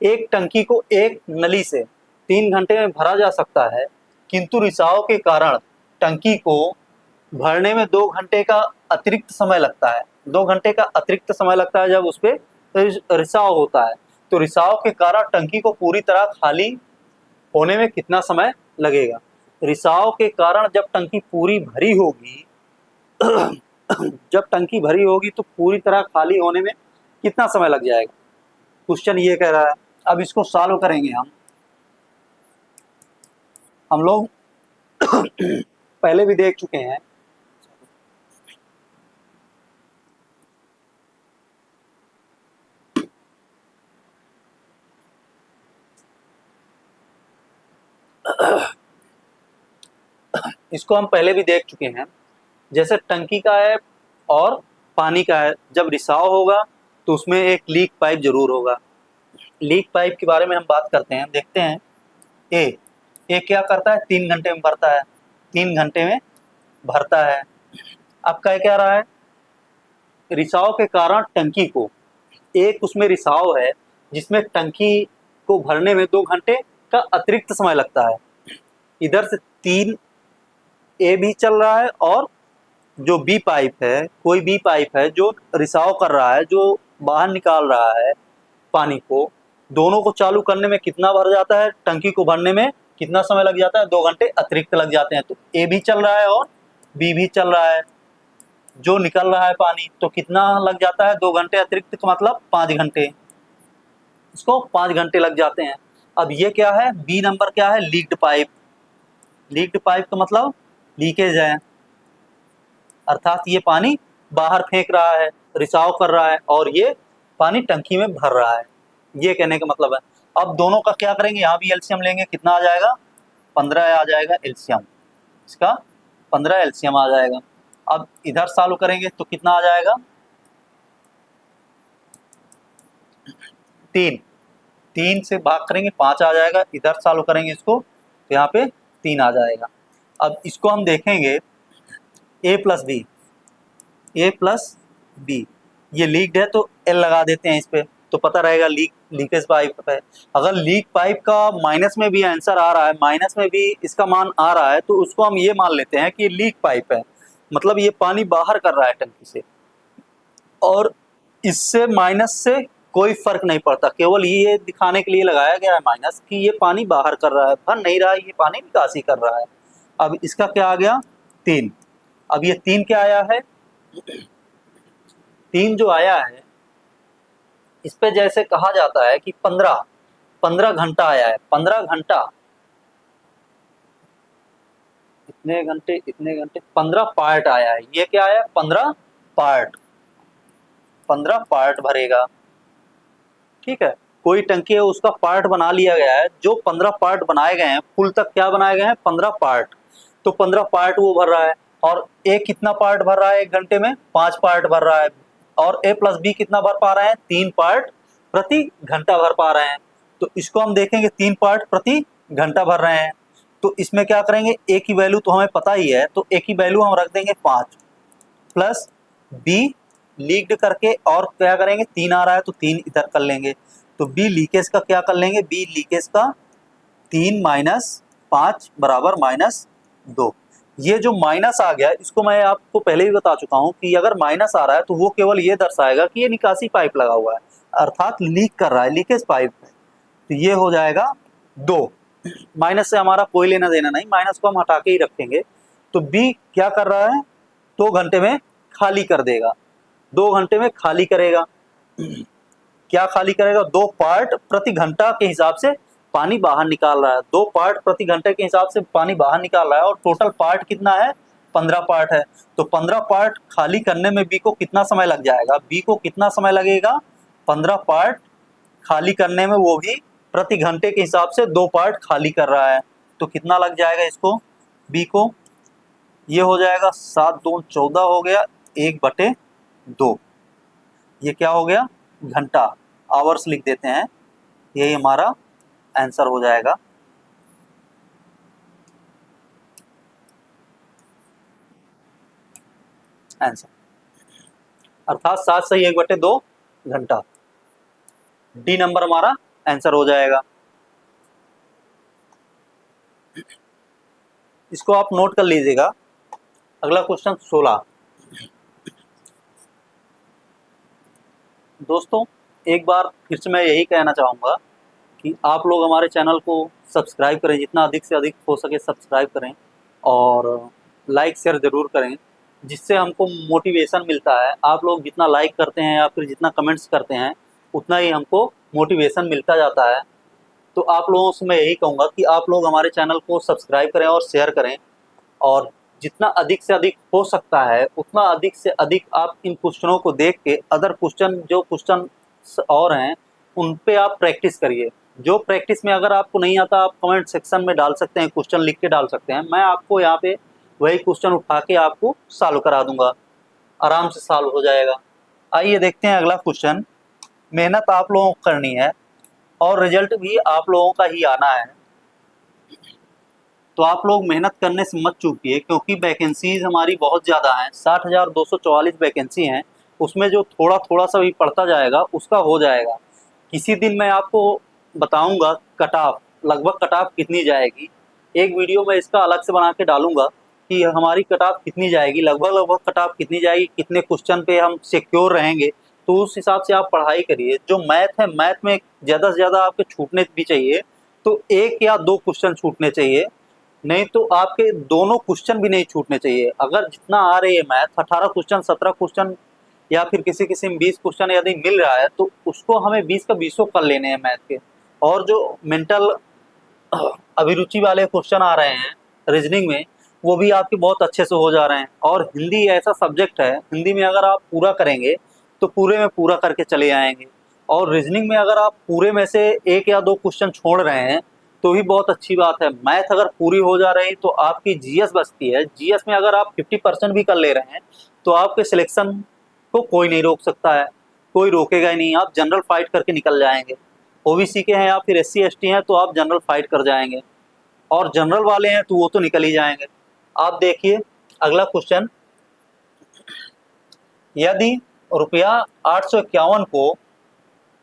एक टंकी को एक नली से 3 घंटे में भरा जा सकता है, किंतु रिसाव के कारण टंकी को भरने में 2 घंटे का अतिरिक्त समय लगता है। 2 घंटे का अतिरिक्त समय लगता है जब उस पे रिसाव होता है, तो रिसाव के कारण टंकी को पूरी तरह खाली होने में कितना समय लगेगा। रिसाव के कारण जब टंकी पूरी भरी होगी जब टंकी भरी होगी तो पूरी तरह खाली होने में कितना समय लग जाएगा, क्वेश्चन ये कह रहा है। अब इसको सॉल्व करेंगे हम लोग पहले भी देख चुके हैं। इसको हम पहले भी देख चुके हैं। जैसे टंकी का है और पानी का है, जब रिसाव होगा तो उसमें एक लीक पाइप जरूर होगा। लीक पाइप के बारे में हम बात करते हैं, देखते हैं। ए क्या करता है, 3 घंटे में भरता है, 3 घंटे में भरता है। अब कह क्या रहा है, रिसाव के कारण टंकी को, एक उसमें रिसाव है जिसमें टंकी को भरने में 2 घंटे का अतिरिक्त समय लगता है। इधर से 3 ए भी चल रहा है और जो बी पाइप है, कोई बी पाइप है जो रिसाव कर रहा है, जो बाहर निकाल रहा है पानी को, दोनों को चालू करने में कितना भर जाता है, टंकी को भरने में कितना समय लग जाता है, 2 घंटे अतिरिक्त लग जाते हैं। तो ए भी चल रहा है और बी भी चल रहा है, जो निकल रहा है पानी, तो कितना लग जाता है, 2 घंटे अतिरिक्त का मतलब 5 घंटे, इसको 5 घंटे लग जाते हैं। अब ये क्या है, बी नंबर क्या है, लीक्ड पाइप। लीक्ड पाइप का मतलब लीकेज है, अर्थात ये पानी बाहर फेंक रहा है, रिसाव कर रहा है और ये पानी टंकी में भर रहा है, ये कहने का मतलब है। अब दोनों का क्या करेंगे, यहाँ भी एलसीएम लेंगे, कितना आ जाएगा, 15 आ जाएगा एलसीएम, इसका 15 एलसीएम आ जाएगा। अब इधर सॉल्व करेंगे तो कितना आ जाएगा, 3 से भाग करेंगे 5 आ जाएगा। इधर सॉल्व करेंगे इसको तो यहाँ पे 3 आ जाएगा। अब इसको हम देखेंगे ए प्लस बी, ये लीक्ड है तो एल लगा देते हैं इस पे, तो पता रहेगा लीकेज पाइप है। अगर लीक पाइप का माइनस में भी आंसर आ रहा है, माइनस में भी इसका मान आ रहा है, तो उसको हम ये मान लेते हैं कि लीक पाइप है, मतलब ये पानी बाहर कर रहा है टंकी से, और इससे माइनस से कोई फर्क नहीं पड़ता, केवल ये दिखाने के लिए लगाया गया है माइनस कि ये पानी बाहर कर रहा है, भर नहीं रहा है, ये पानी निकासी कर रहा है। अब इसका क्या आ गया, 3। अब ये 3 क्या आया है, 3 जो आया है इस पे जैसे कहा जाता है कि 15 घंटा आया है, 15 घंटा, इतने घंटे 15 पार्ट आया है। ये क्या आया, 15 पार्ट भरेगा, ठीक है। कोई टंकी है उसका पार्ट बना लिया गया है, जो 15 पार्ट बनाए गए हैं, फुल तक क्या बनाए गए हैं, 15 पार्ट, तो 15 पार्ट वो भर रहा है। और ए कितना पार्ट भर रहा है, 1 घंटे में 5 पार्ट भर रहा है, और ए प्लस बी कितना भर पा रहे हैं, 3 पार्ट प्रति घंटा भर पा रहे हैं। तो इसको हम देखेंगे 3 पार्ट प्रति घंटा भर रहे हैं, तो इसमें क्या करेंगे, ए की वैल्यू तो हमें पता ही है, तो ए की वैल्यू हम रख देंगे 5, प्लस बी लीक्ड करके, और क्या करेंगे, 3 आ रहा है तो 3 इधर कर लेंगे, तो बी लीकेज का क्या कर लेंगे, बी लीकेज का 3 माइनस 5 बराबर -2। ये जो माइनस आ गया, इसको मैं आपको पहले ही बता चुका हूं कि अगर माइनस आ रहा है तो वो केवल ये दर्शाएगा कि ये निकासी पाइप लगा हुआ है, अर्थात लीक कर रहा है, लीकेज पाइप है, तो ये हो जाएगा 2। माइनस से हमारा कोई लेना देना नहीं, माइनस को हम हटा के ही रखेंगे। तो बी क्या कर रहा है, 2 घंटे में खाली कर देगा, 2 घंटे में खाली करेगा, क्या खाली करेगा, 2 पार्ट प्रति घंटा के हिसाब से पानी बाहर निकाल रहा है, 2 पार्ट प्रति घंटे के हिसाब से पानी बाहर निकाल रहा है और टोटल पार्ट कितना है, 15 पार्ट है। तो 15 पार्ट खाली करने में बी को कितना समय लग जाएगा, बी को कितना समय लगेगा, 15 पार्ट खाली करने में, वो भी प्रति घंटे के हिसाब से 2 पार्ट खाली कर रहा है। तो कितना लग जाएगा इसको, बी को, ये हो जाएगा 7 दूनी 14 हो गया, 1/2। ये क्या हो गया, घंटा, आवर्स लिख देते हैं, यही हमारा आंसर हो जाएगा। आंसर अर्थात 7 सही 1/2 घंटा, डी नंबर हमारा आंसर हो जाएगा। इसको आप नोट कर लीजिएगा। अगला क्वेश्चन 16। दोस्तों एक बार फिर से मैं यही कहना चाहूँगा कि आप लोग हमारे चैनल को सब्सक्राइब करें, जितना अधिक से अधिक हो सके सब्सक्राइब करें और लाइक शेयर ज़रूर करें, जिससे हमको मोटिवेशन मिलता है। आप लोग जितना लाइक करते हैं या फिर जितना कमेंट्स करते हैं उतना ही हमको मोटिवेशन मिलता जाता है। तो आप लोगों से मैं यही कहूँगा कि आप लोग हमारे चैनल को सब्सक्राइब करें और शेयर करें, और जितना अधिक से अधिक हो सकता है उतना अधिक से अधिक आप इन क्वेश्चनों को देख के अदर क्वेश्चन, जो क्वेश्चन और हैं उन पे आप प्रैक्टिस करिए। जो प्रैक्टिस में अगर आपको नहीं आता आप कमेंट सेक्शन में डाल सकते हैं, क्वेश्चन लिख के डाल सकते हैं, मैं आपको यहाँ पे वही क्वेश्चन उठा के आपको सॉल्व करा दूंगा, आराम से सॉल्व हो जाएगा। आइए देखते हैं अगला क्वेश्चन। मेहनत आप लोगों को करनी है और रिजल्ट भी आप लोगों का ही आना है, तो आप लोग मेहनत करने से मत चूकिए, क्योंकि वैकेंसीज हमारी बहुत ज़्यादा हैं, 60,244 वैकेंसी हैं। उसमें जो थोड़ा थोड़ा सा भी पढ़ता जाएगा उसका हो जाएगा। किसी दिन मैं आपको बताऊंगा कट ऑफ, लगभग कट ऑफ कितनी जाएगी। एक वीडियो मैं इसका अलग से बना के डालूंगा कि हमारी कट ऑफ कितनी जाएगी, लगभग कट ऑफ कितनी जाएगी, कितने क्वेश्चन पे हम सिक्योर रहेंगे। तो उस हिसाब से आप पढ़ाई करिए। जो मैथ है, मैथ में ज़्यादा से ज़्यादा आपके छूटने भी चाहिए तो 1 या 2 क्वेश्चन छूटने चाहिए, नहीं तो आपके दोनों क्वेश्चन भी नहीं छूटने चाहिए। अगर जितना आ रही है मैथ, 18 क्वेश्चन 17 क्वेश्चन या फिर किसी में 20 क्वेश्चन यदि मिल रहा है तो उसको हमें 20 का 20 कर लेने हैं मैथ के। और जो मेंटल अभिरुचि वाले क्वेश्चन आ रहे हैं रीजनिंग में, वो भी आपके बहुत अच्छे से हो जा रहे हैं। और हिंदी ऐसा सब्जेक्ट है, हिंदी में अगर आप पूरा करेंगे तो पूरे में पूरा करके चले आएंगे। और रीजनिंग में अगर आप पूरे में से 1 या 2 क्वेश्चन छोड़ रहे हैं तो भी बहुत अच्छी बात है। मैथ अगर पूरी हो जा रही तो आपकी जीएस बचती है, जीएस में अगर आप 50% भी कर ले रहे हैं तो आपके सिलेक्शन को कोई नहीं रोक सकता है, कोई रोकेगा ही नहीं। आप जनरल फाइट करके निकल जाएंगे। ओबीसी के हैं या फिर एससी एसटी हैं तो आप जनरल फाइट कर जाएंगे, और जनरल वाले हैं तो वो तो निकल ही जाएंगे। आप देखिए अगला क्वेश्चन। यदि रुपया 851 को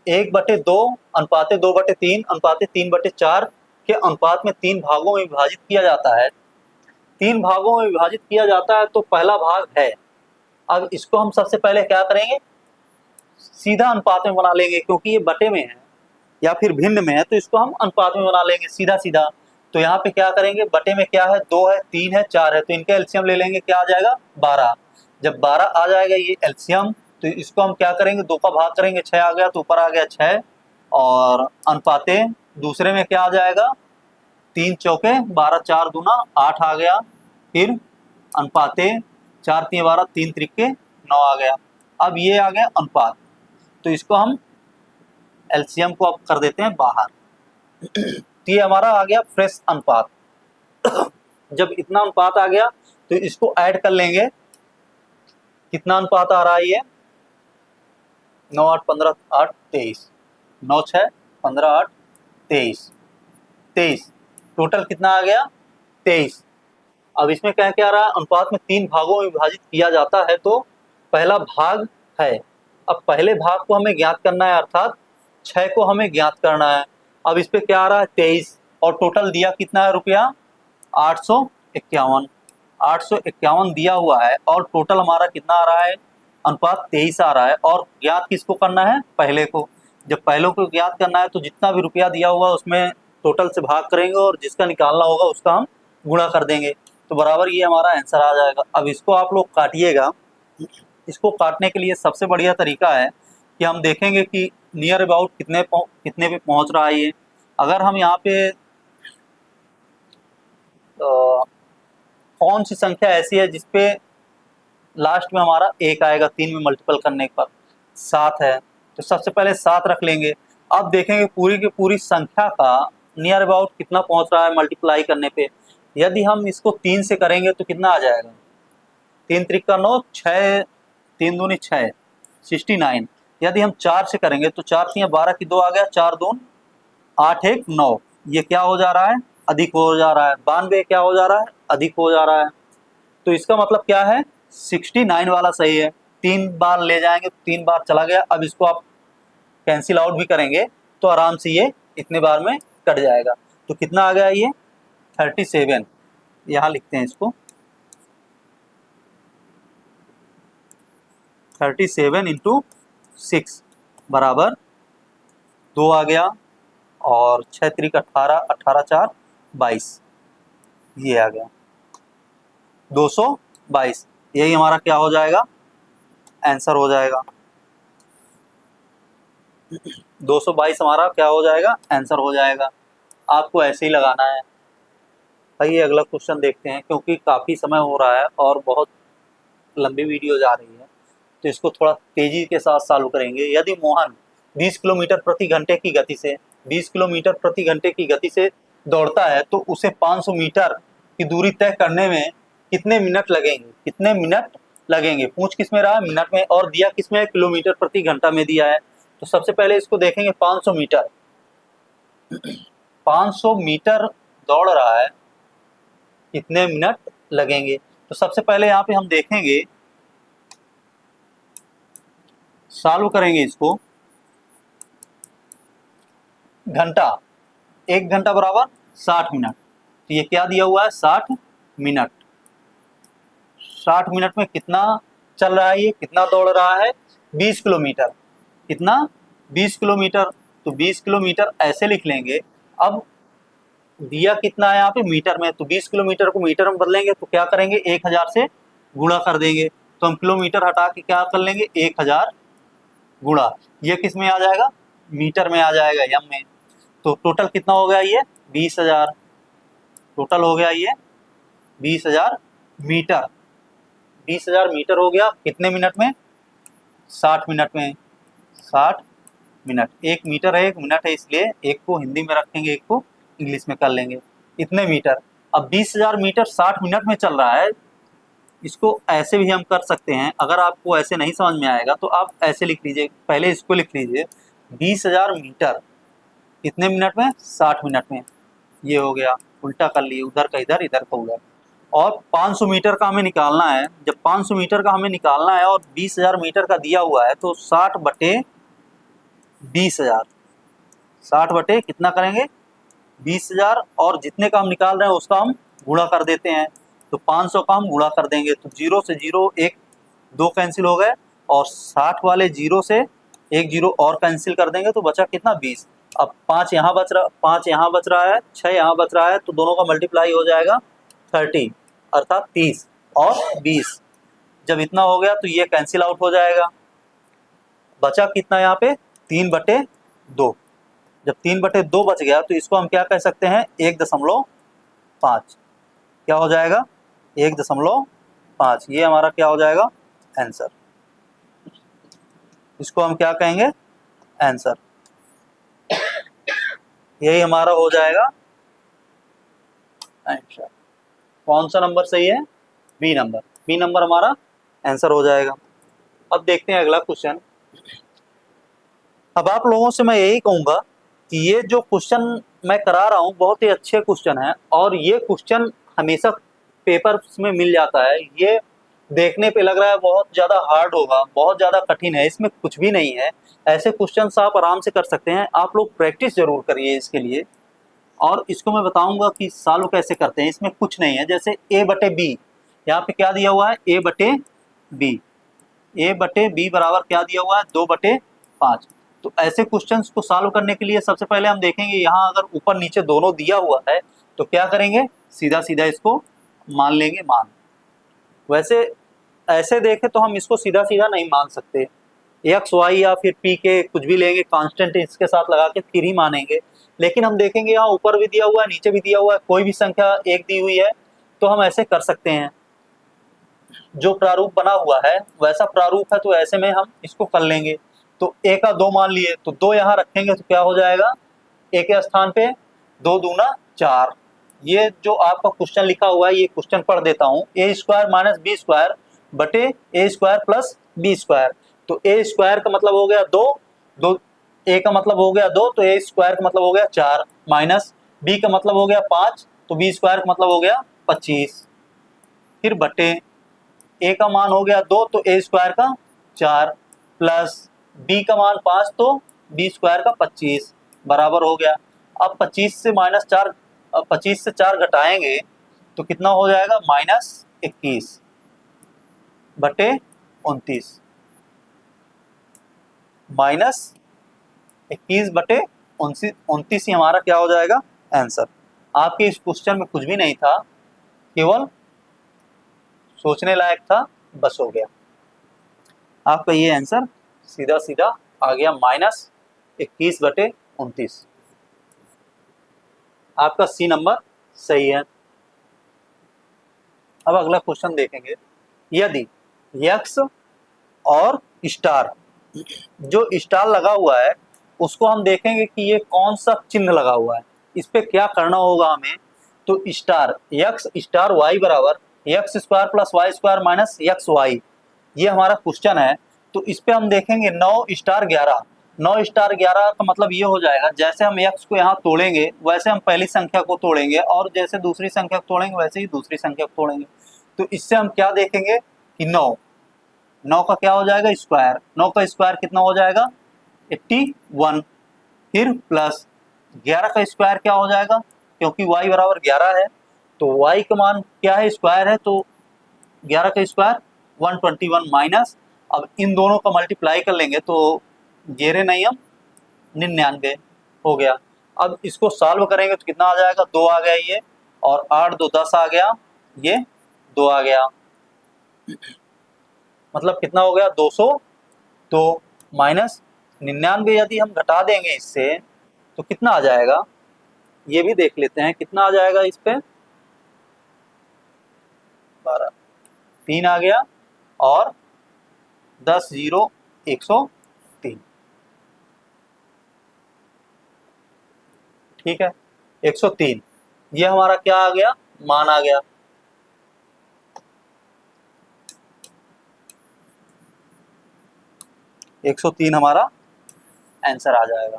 1/2 अनुपाते 2/3 अनुपाते 3/4 के अनुपात में 3 भागों में विभाजित किया जाता है, 3 भागों में विभाजित किया जाता है तो पहला भाग है। अब इसको हम सबसे पहले क्या करेंगे, सीधा अनुपात में बना लेंगे, क्योंकि ये बटे में है या फिर भिन्न में है तो इसको हम अनुपात में बना लेंगे सीधा सीधा। तो यहाँ पे क्या करेंगे, बटे में क्या है, 2 है 3 है 4 है, तो इनका एलसीएम ले लेंगे, क्या आ जाएगा 12। जब 12 आ जाएगा ये एलसीएम, तो इसको हम क्या करेंगे, 2 का भाग करेंगे, 6 आ गया तो ऊपर आ गया 6। और अनुपाते दूसरे में क्या आ जाएगा, 3 चौके 12 4 दूना 8 आ गया। फिर अनुपाते 4 3 12 3 त्रिके 9 आ गया। अब ये आ गया अनुपात, तो इसको हम एलसीएम को अब कर देते हैं बाहर। तो ये हमारा आ गया फ्रेश अनुपात। जब इतना अनुपात आ गया तो इसको ऐड कर लेंगे। कितना अनुपात आ रहा है ये, 9 8 15 8 23, 9 6 15 8 23, 23 टोटल कितना आ गया 23। अब इसमें क्या क्या आ रहा है, अनुपात में 3 भागों में विभाजित किया जाता है तो पहला भाग है। अब पहले भाग को हमें ज्ञात करना है, अर्थात 6 को हमें ज्ञात करना है। अब इस पे क्या आ रहा है 23, और टोटल दिया कितना है रुपया 851, 851 दिया हुआ है, और टोटल हमारा कितना आ रहा है, अनुपात 23 आ रहा है। और ज्ञात किसको करना है, पहले को। जब पहले को ज्ञात करना है तो जितना भी रुपया दिया हुआ उसमें टोटल से भाग करेंगे और जिसका निकालना होगा उसका हम गुणा कर देंगे, तो बराबर ये हमारा आंसर आ जाएगा। अब इसको आप लोग काटिएगा। इसको काटने के लिए सबसे बढ़िया तरीका है कि हम देखेंगे कि नियर अबाउट कितने पे पहुंच रहा है ये। अगर हम यहाँ पे कौन सी संख्या ऐसी है जिसपे लास्ट में हमारा 1 आएगा 3 में मल्टीपल करने पर, 7 है, तो सबसे पहले 7 रख लेंगे। अब देखेंगे पूरी की पूरी संख्या का नियर अबाउट कितना पहुंच रहा है मल्टीप्लाई करने पे। यदि हम इसको 3 से करेंगे तो कितना आ जाएगा, 3 त्रिका 9, 6 3 दूनी 6, 69। यदि हम 4 से करेंगे तो 4 तियां 12 की 2 आ गया, 4 दून 8 1 9। ये क्या हो जा रहा है, अधिक हो जा रहा है। 92 क्या हो जा रहा है, अधिक हो जा रहा है। तो इसका मतलब क्या है, 69 वाला सही है। 3 बार ले जाएंगे तो 3 बार चला गया। अब इसको आप कैंसिल आउट भी करेंगे तो आराम से ये इतने बार में कट जाएगा। तो कितना आ गया ये 37, यहाँ लिखते हैं इसको 37 इंटू 6 बराबर 2 आ गया, और 6 त्रिक 18, 18 4 22, ये आ गया 222। यही हमारा क्या हो जाएगा, आंसर हो जाएगा। 222 हमारा क्या हो जाएगा, आंसर हो जाएगा। आपको ऐसे ही लगाना है। आइए अगला क्वेश्चन देखते हैं, क्योंकि काफ़ी समय हो रहा है और बहुत लंबी वीडियो जा रही है, तो इसको थोड़ा तेजी के साथ चालू करेंगे। यदि मोहन 20 किलोमीटर प्रति घंटे की गति से 20 किलोमीटर प्रति घंटे की गति से दौड़ता है तो उसे 500 मीटर की दूरी तय करने में कितने मिनट लगेंगे, कितने मिनट लगेंगे। पूछ किस में रहा है, मिनट में, और दिया किस में है, किलोमीटर प्रति घंटा में दिया है। तो सबसे पहले इसको देखेंगे 500 मीटर। 500 मीटर दौड़ रहा है, कितने मिनट लगेंगे। तो सबसे पहले यहाँ पे हम देखेंगे, सॉल्व करेंगे इसको। घंटा, 1 घंटा बराबर 60 मिनट। तो ये क्या दिया हुआ है, 60 मिनट। 60 मिनट में कितना चल रहा है, ये कितना दौड़ रहा है, 20 किलोमीटर। कितना, 20 किलोमीटर। तो 20 किलोमीटर ऐसे लिख लेंगे। अब दिया कितना है यहाँ पे, मीटर में, तो 20 किलोमीटर को मीटर में बदलेंगे तो क्या करेंगे, 1000 से गुणा कर देंगे। तो हम किलोमीटर हटा के क्या कर लेंगे, 1000 गुणा, ये किस में आ जाएगा, मीटर में आ जाएगा, यम में। तो टोटल कितना हो गया ये, 20,000। टोटल हो गया ये 20,000 मीटर। 20,000 मीटर हो गया कितने मिनट में, 60 मिनट में। 60 मिनट, 1 मीटर है 1 मिनट है, इसलिए एक को हिंदी में रखेंगे, एक को इंग्लिश में कर लेंगे, इतने मीटर। अब 20,000 मीटर 60 मिनट में चल रहा है। इसको ऐसे भी हम कर सकते हैं, अगर आपको ऐसे नहीं समझ में आएगा तो आप ऐसे लिख लीजिए, पहले इसको लिख लीजिए 20,000 मीटर कितने मिनट में, 60 मिनट में। ये हो गया, उल्टा कर लिए, उधर का इधर, इधर का उधर। और 500 मीटर का हमें निकालना है। जब 500 मीटर का हमें निकालना है और 20,000 मीटर का दिया हुआ है, तो 60 बटे 20,000, 60 बटे कितना करेंगे, 20,000, और जितने का हम निकाल रहे हैं उसका हम गुणा कर देते हैं। तो 500 का हम गुणा कर देंगे, तो 0 से 0 1 2 कैंसिल हो गए, और 60 वाले 0 से 1 0 और कैंसिल कर देंगे, तो बचा कितना, 20। अब 5 यहाँ बच रहा, 5 यहाँ बच रहा है, 6 यहाँ बच रहा है, तो दोनों का मल्टीप्लाई हो जाएगा 30, अर्थात 30 और 20। जब इतना हो गया तो ये कैंसिल आउट हो जाएगा। बचा कितना यहाँ पे, 3 बटे 2। जब 3 बटे 2 बच गया तो इसको हम क्या कह सकते हैं, 1.5। क्या हो जाएगा, 1.5। ये हमारा क्या हो जाएगा, आंसर। इसको हम क्या कहेंगे, आंसर। यही हमारा हो जाएगा आंसर। कौन सा नंबर सही है, बी नंबर। बी नंबर हमारा आंसर हो जाएगा। अब देखते हैं अगला क्वेश्चन। अब आप लोगों से मैं यही कहूँगा कि ये जो क्वेश्चन मैं करा रहा हूँ बहुत ही अच्छे क्वेश्चन हैं, और ये क्वेश्चन हमेशा पेपर्स में मिल जाता है। ये देखने पे लग रहा है बहुत ज़्यादा हार्ड होगा, बहुत ज़्यादा कठिन है, इसमें कुछ भी नहीं है। ऐसे क्वेश्चंस आप आराम से कर सकते हैं। आप लोग प्रैक्टिस जरूर करिए इसके लिए, और इसको मैं बताऊंगा कि सॉल्व कैसे करते हैं। इसमें कुछ नहीं है, जैसे a बटे बी, यहाँ पे क्या दिया हुआ है, a बटे बी। a बटे बी बराबर क्या दिया हुआ है, 2/5। तो ऐसे क्वेश्चंस को सॉल्व करने के लिए सबसे पहले हम देखेंगे, यहाँ अगर ऊपर नीचे दोनों दिया हुआ है तो क्या करेंगे, सीधा सीधा इसको मान लेंगे, मान। वैसे ऐसे देखें तो हम इसको सीधा सीधा नहीं मान सकते, एक्स वाई या फिर पी के कुछ भी लेंगे, कांस्टेंट इसके साथ लगा के फिर ही मानेंगे। लेकिन हम देखेंगे यहाँ ऊपर भी दिया हुआ है, नीचे भी दिया हुआ है, कोई भी संख्या एक दी हुई है तो हम ऐसे कर सकते हैं। जो प्रारूप बना हुआ है वैसा प्रारूप है तो ऐसे में हम इसको कर लेंगे। तो ए का 2 मान लिए तो 2 यहाँ रखेंगे तो क्या हो जाएगा, ए के स्थान पे 2 दूना 4। ये जो आपका क्वेश्चन लिखा हुआ है ये क्वेश्चन पढ़ देता हूँ, ए स्क्वायर माइनस बी स्क्वायर बटे ए स्क्वायर प्लस बी स्क्वायर। तो ए स्क्वायर का मतलब हो गया 2, ए का मतलब हो गया 2 तो ए स्क्वायर का मतलब हो गया 4, माइनस बी का मतलब हो गया 5 तो बी स्क्वायर का मतलब हो गया 25, फिर बटे ए का मान हो गया 2 तो ए स्क्वायर का 4 प्लस बी का मान 5 तो बी स्क्वायर का 25 बराबर हो गया। अब 25 से 4 घटाएंगे तो कितना हो जाएगा, -21 बटे 29, -21 बटे 29 ही हमारा क्या हो जाएगा, आंसर। आपके इस क्वेश्चन में कुछ भी नहीं था, केवल सोचने लायक था, बस हो गया। आपका ये आंसर सीधा सीधा आ गया, -21 बटे 29। आपका सी नंबर सही है। अब अगला क्वेश्चन देखेंगे, यदि यक्स और स्टार, जो स्टार लगा हुआ है उसको हम देखेंगे कि ये कौन सा चिन्ह लगा हुआ है, इस पे क्या करना होगा हमें। तो स्टार यक्स स्टार वाई बराबर x square plus y square minus x y, ये हमारा क्वेश्चन है। तो इस पे हम देखेंगे 9 स्टार 11, 9 स्टार 11 का मतलब ये हो जाएगा, जैसे हम एक्स को यहाँ तोड़ेंगे वैसे हम पहली संख्या को तोड़ेंगे और जैसे दूसरी संख्या को तोड़ेंगे वैसे ही दूसरी संख्या को तोड़ेंगे। तो इससे हम क्या देखेंगे कि 9 का क्या हो जाएगा स्क्वायर, 9 का स्क्वायर कितना हो जाएगा 81, फिर प्लस 11 का स्क्वायर क्या हो जाएगा, क्योंकि y बराबर 11 है तो y का मान क्या है स्क्वायर है, तो 11 का स्क्वायर 121 माइनस, अब इन दोनों का मल्टीप्लाई कर लेंगे तो 11 नहीं हम 99 हो गया। अब इसको सॉल्व करेंगे तो कितना आ जाएगा, 2 आ गया ये, और 8 2 10 आ गया, ये 2 आ गया, मतलब कितना हो गया 202 माइनस 99। यदि हम घटा देंगे इससे तो कितना आ जाएगा, ये भी देख लेते हैं कितना आ जाएगा इस पे, 12 3 आ गया और 10 0 103, ठीक है 103, ये हमारा क्या आ गया, मान आ गया। एक 103 हमारा आंसर आ जाएगा।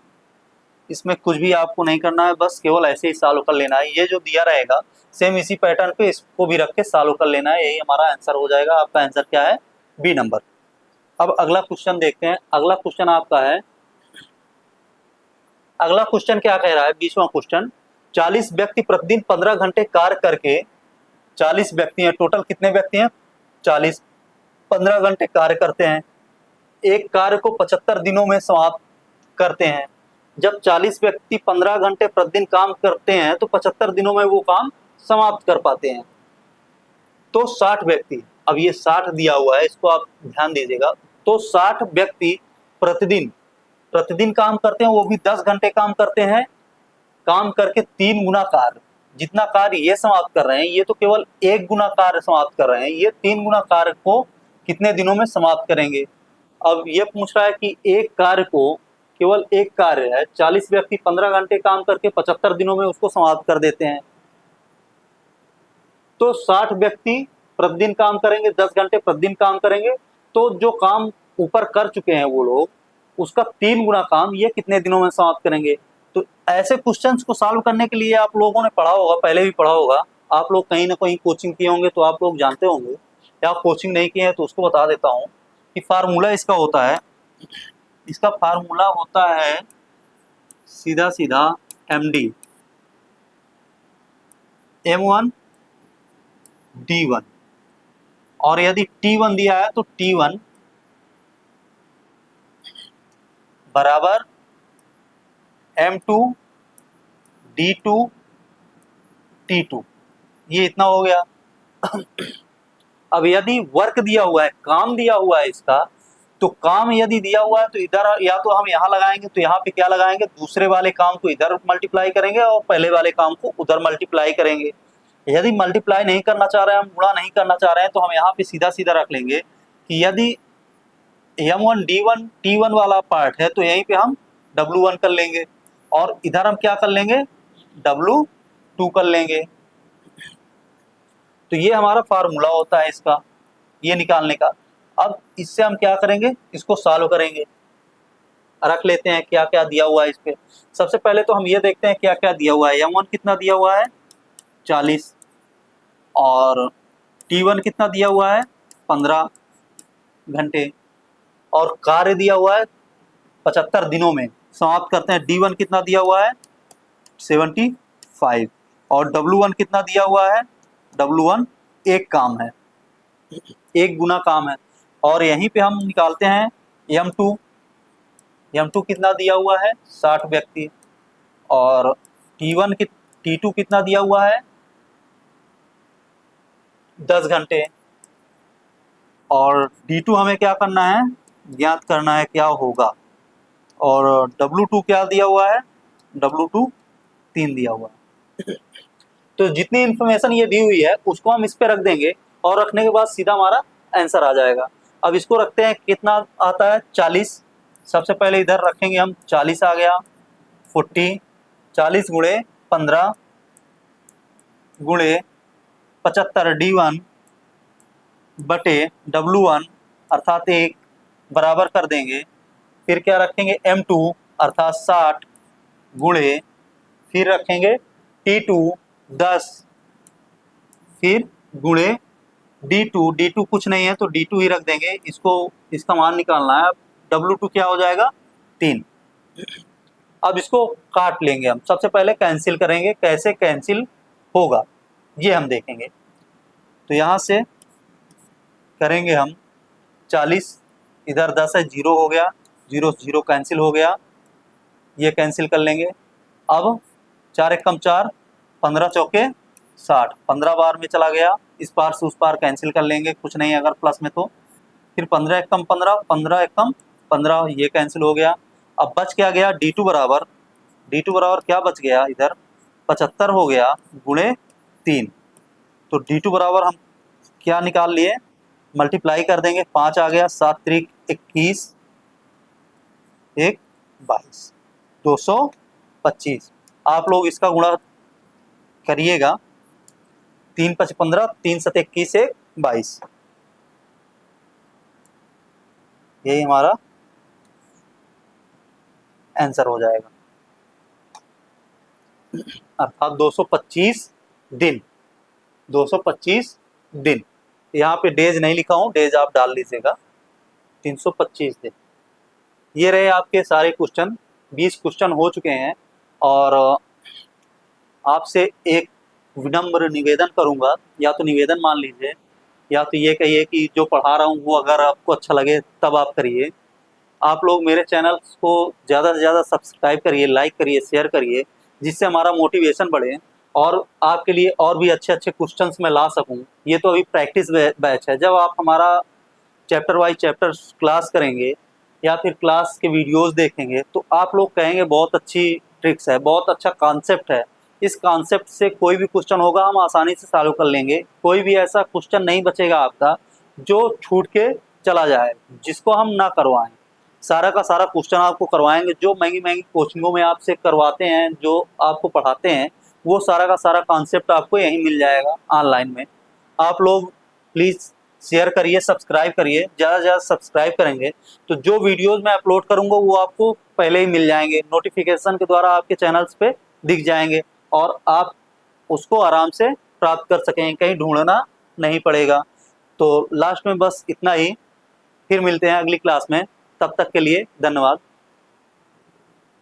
इसमें कुछ भी आपको नहीं करना है, बस केवल ऐसे ही सॉल्व कर लेना है। ये जो दिया रहेगा सेम इसी पैटर्न पे इसको भी रख के सॉल्व कर लेना है, यही हमारा आंसर हो जाएगा। आपका आंसर क्या है, बी नंबर। अब अगला क्वेश्चन देखते हैं। अगला क्वेश्चन आपका है, अगला क्वेश्चन क्या कह रहा है, 20वां क्वेश्चन, 40 व्यक्ति प्रतिदिन 15 घंटे कार्य करके, 40 व्यक्ति हैं, टोटल कितने व्यक्ति हैं 40, 15 घंटे कार्य करते हैं, एक कार्य को 75 दिनों में समाप्त करते हैं। जब 40 व्यक्ति 15 घंटे प्रतिदिन काम करते हैं तो 75 दिनों में वो काम समाप्त कर पाते हैं। तो 60 व्यक्ति, अब ये 60 दिया हुआ है, इसको आप ध्यान दीजिएगा। तो 60 व्यक्ति प्रतिदिन काम करते हैं, वो भी 10 घंटे काम करते हैं, काम करके 3 गुना कार्य, जितना कार्य ये समाप्त कर रहे हैं ये तो केवल 1 गुना कार्य समाप्त कर रहे हैं, ये 3 गुना कार्य को कितने दिनों में समाप्त करेंगे। अब ये पूछ रहा है कि एक कार्य को, केवल एक कार्य है, 40 व्यक्ति 15 घंटे काम करके 75 दिनों में उसको समाप्त कर देते हैं। तो 60 व्यक्ति प्रतिदिन काम करेंगे, 10 घंटे प्रतिदिन काम करेंगे, तो जो काम ऊपर कर चुके हैं वो लोग, उसका 3 गुना काम ये कितने दिनों में समाप्त करेंगे। तो ऐसे क्वेश्चंस को सॉल्व करने के लिए आप लोगों ने पढ़ा होगा, पहले भी पढ़ा होगा, आप लोग कहीं ना कहीं कोचिंग किए होंगे तो आप लोग जानते होंगे, या कोचिंग नहीं किए हैं तो उसको बता देता हूँ कि फार्मूला इसका होता है, इसका फार्मूला होता है सीधा सीधा MD M1 D1, और यदि T1 दिया है तो T1 बराबर M2 D2 T2, ये इतना हो गया। अब यदि वर्क दिया हुआ है, काम दिया हुआ है इसका, तो काम यदि दिया हुआ है तो इधर या तो हम यहाँ लगाएंगे, तो यहाँ पे क्या लगाएंगे, दूसरे वाले काम को इधर मल्टीप्लाई करेंगे और पहले वाले काम को उधर मल्टीप्लाई करेंगे। यदि मल्टीप्लाई नहीं करना चाह रहे हैं, हम गुणा नहीं करना चाह रहे हैं, तो हम यहाँ पे सीधा सीधा रख लेंगे कि यदि M1 D1 T1 वाला पार्ट है तो यहीं पे हम W1 कर लेंगे और इधर हम क्या कर लेंगे, W2 कर लेंगे। तो ये हमारा फार्मूला होता है इसका, ये निकालने का। अब इससे हम क्या करेंगे, इसको सॉल्व करेंगे। रख लेते हैं क्या क्या दिया हुआ है इस पे। सबसे पहले तो हम ये देखते हैं क्या क्या दिया हुआ है। M1 कितना दिया हुआ है, 40, और T1 कितना दिया हुआ है, 15 घंटे, और कार्य दिया हुआ है 75 दिनों में समाप्त करते हैं। D1 कितना दिया हुआ है, 75, और W1 कितना दिया हुआ है, W1 एक काम है, एक गुना काम है। और यहीं पे हम निकालते हैं M2 कितना दिया हुआ है, 60 व्यक्ति, और T2 कितना दिया हुआ है, 10 घंटे, और D2 हमें क्या करना है, ज्ञात करना है क्या होगा। और W2 क्या दिया हुआ है, W2 3 दिया हुआ है। तो जितनी इंफॉर्मेशन ये दी हुई है उसको हम इस पे रख देंगे और रखने के बाद सीधा हमारा आंसर आ जाएगा। अब इसको रखते हैं, कितना आता है, 40। सबसे पहले इधर रखेंगे हम, 40 आ गया, 40, 40 गुणे 15 गुणे 75 D1 बटे W1 अर्थात 1 बराबर कर देंगे। फिर क्या रखेंगे, M2 अर्थात 60 गुणे, फिर रखेंगे T2 10, फिर गुणे D2 कुछ नहीं है तो D2 ही रख देंगे, इसको इसका मान निकालना है। W2 क्या हो जाएगा, 3। अब इसको काट लेंगे हम। सबसे पहले कैंसिल करेंगे, कैसे कैंसिल होगा ये हम देखेंगे। तो यहाँ से करेंगे हम 40, इधर 10 है, 0 हो गया, 0 0 कैंसिल हो गया, ये कैंसिल कर लेंगे। अब 4 एकम 4, 15 चौके 60, 15 बार में चला गया, इस पार से उस पार कैंसिल कर लेंगे, कुछ नहीं अगर प्लस में तो। फिर 15 एकम 15, 15 एकम 15, ये कैंसिल हो गया। अब बच क्या गया, D2 बराबर क्या बच गया, इधर 75 हो गया गुणे 3। तो D2 बराबर हम क्या निकाल लिए, मल्टीप्लाई कर देंगे, 5 आ गया, 7 त्रिक 21, 1 22, 225। आप लोग इसका गुणा करिएगा, 3 5 15, 3 7 21, 1 22, यही हमारा आंसर हो जाएगा। अर्थात 225 दिन, 225 दिन। यहाँ पे डेज नहीं लिखा हूँ, डेज आप डाल लीजिएगा, 325 दिन। ये रहे आपके सारे क्वेश्चन, 20 क्वेश्चन हो चुके हैं। और आपसे एक विनम्र निवेदन करूंगा, या तो निवेदन मान लीजिए या तो ये कहिए कि जो पढ़ा रहा हूँ वो अगर आपको अच्छा लगे तब आप करिए। आप लोग मेरे चैनल को ज़्यादा से ज़्यादा सब्सक्राइब करिए, लाइक करिए, शेयर करिए, जिससे हमारा मोटिवेशन बढ़े और आपके लिए और भी अच्छे अच्छे क्वेश्चंस मैं ला सकूं। ये तो अभी प्रैक्टिस बैच है, जब आप हमारा चैप्टर वाइज चैप्टर क्लास करेंगे या फिर क्लास के वीडियोस देखेंगे तो आप लोग कहेंगे बहुत अच्छी ट्रिक्स है, बहुत अच्छा कॉन्सेप्ट है। इस कॉन्सेप्ट से कोई भी क्वेश्चन होगा हम आसानी से सॉल्व कर लेंगे। कोई भी ऐसा क्वेश्चन नहीं बचेगा आपका जो छूट के चला जाए, जिसको हम ना करवाएं। सारा का सारा क्वेश्चन आपको करवाएंगे, जो महंगी महंगी कोचिंगों में आपसे करवाते हैं, जो आपको पढ़ाते हैं, वो सारा का सारा कॉन्सेप्ट आपको यहीं मिल जाएगा ऑनलाइन में। आप लोग प्लीज़ शेयर करिए, सब्सक्राइब करिए, ज़्यादा से ज़्यादा सब्सक्राइब करेंगे तो जो वीडियोस मैं अपलोड करूँगा वो आपको पहले ही मिल जाएंगे, नोटिफिकेशन के द्वारा आपके चैनल्स पे दिख जाएंगे और आप उसको आराम से प्राप्त कर सकेंगे, कहीं ढूंढना नहीं पड़ेगा। तो लास्ट में बस इतना ही, फिर मिलते हैं अगली क्लास में, तब तक के लिए धन्यवाद।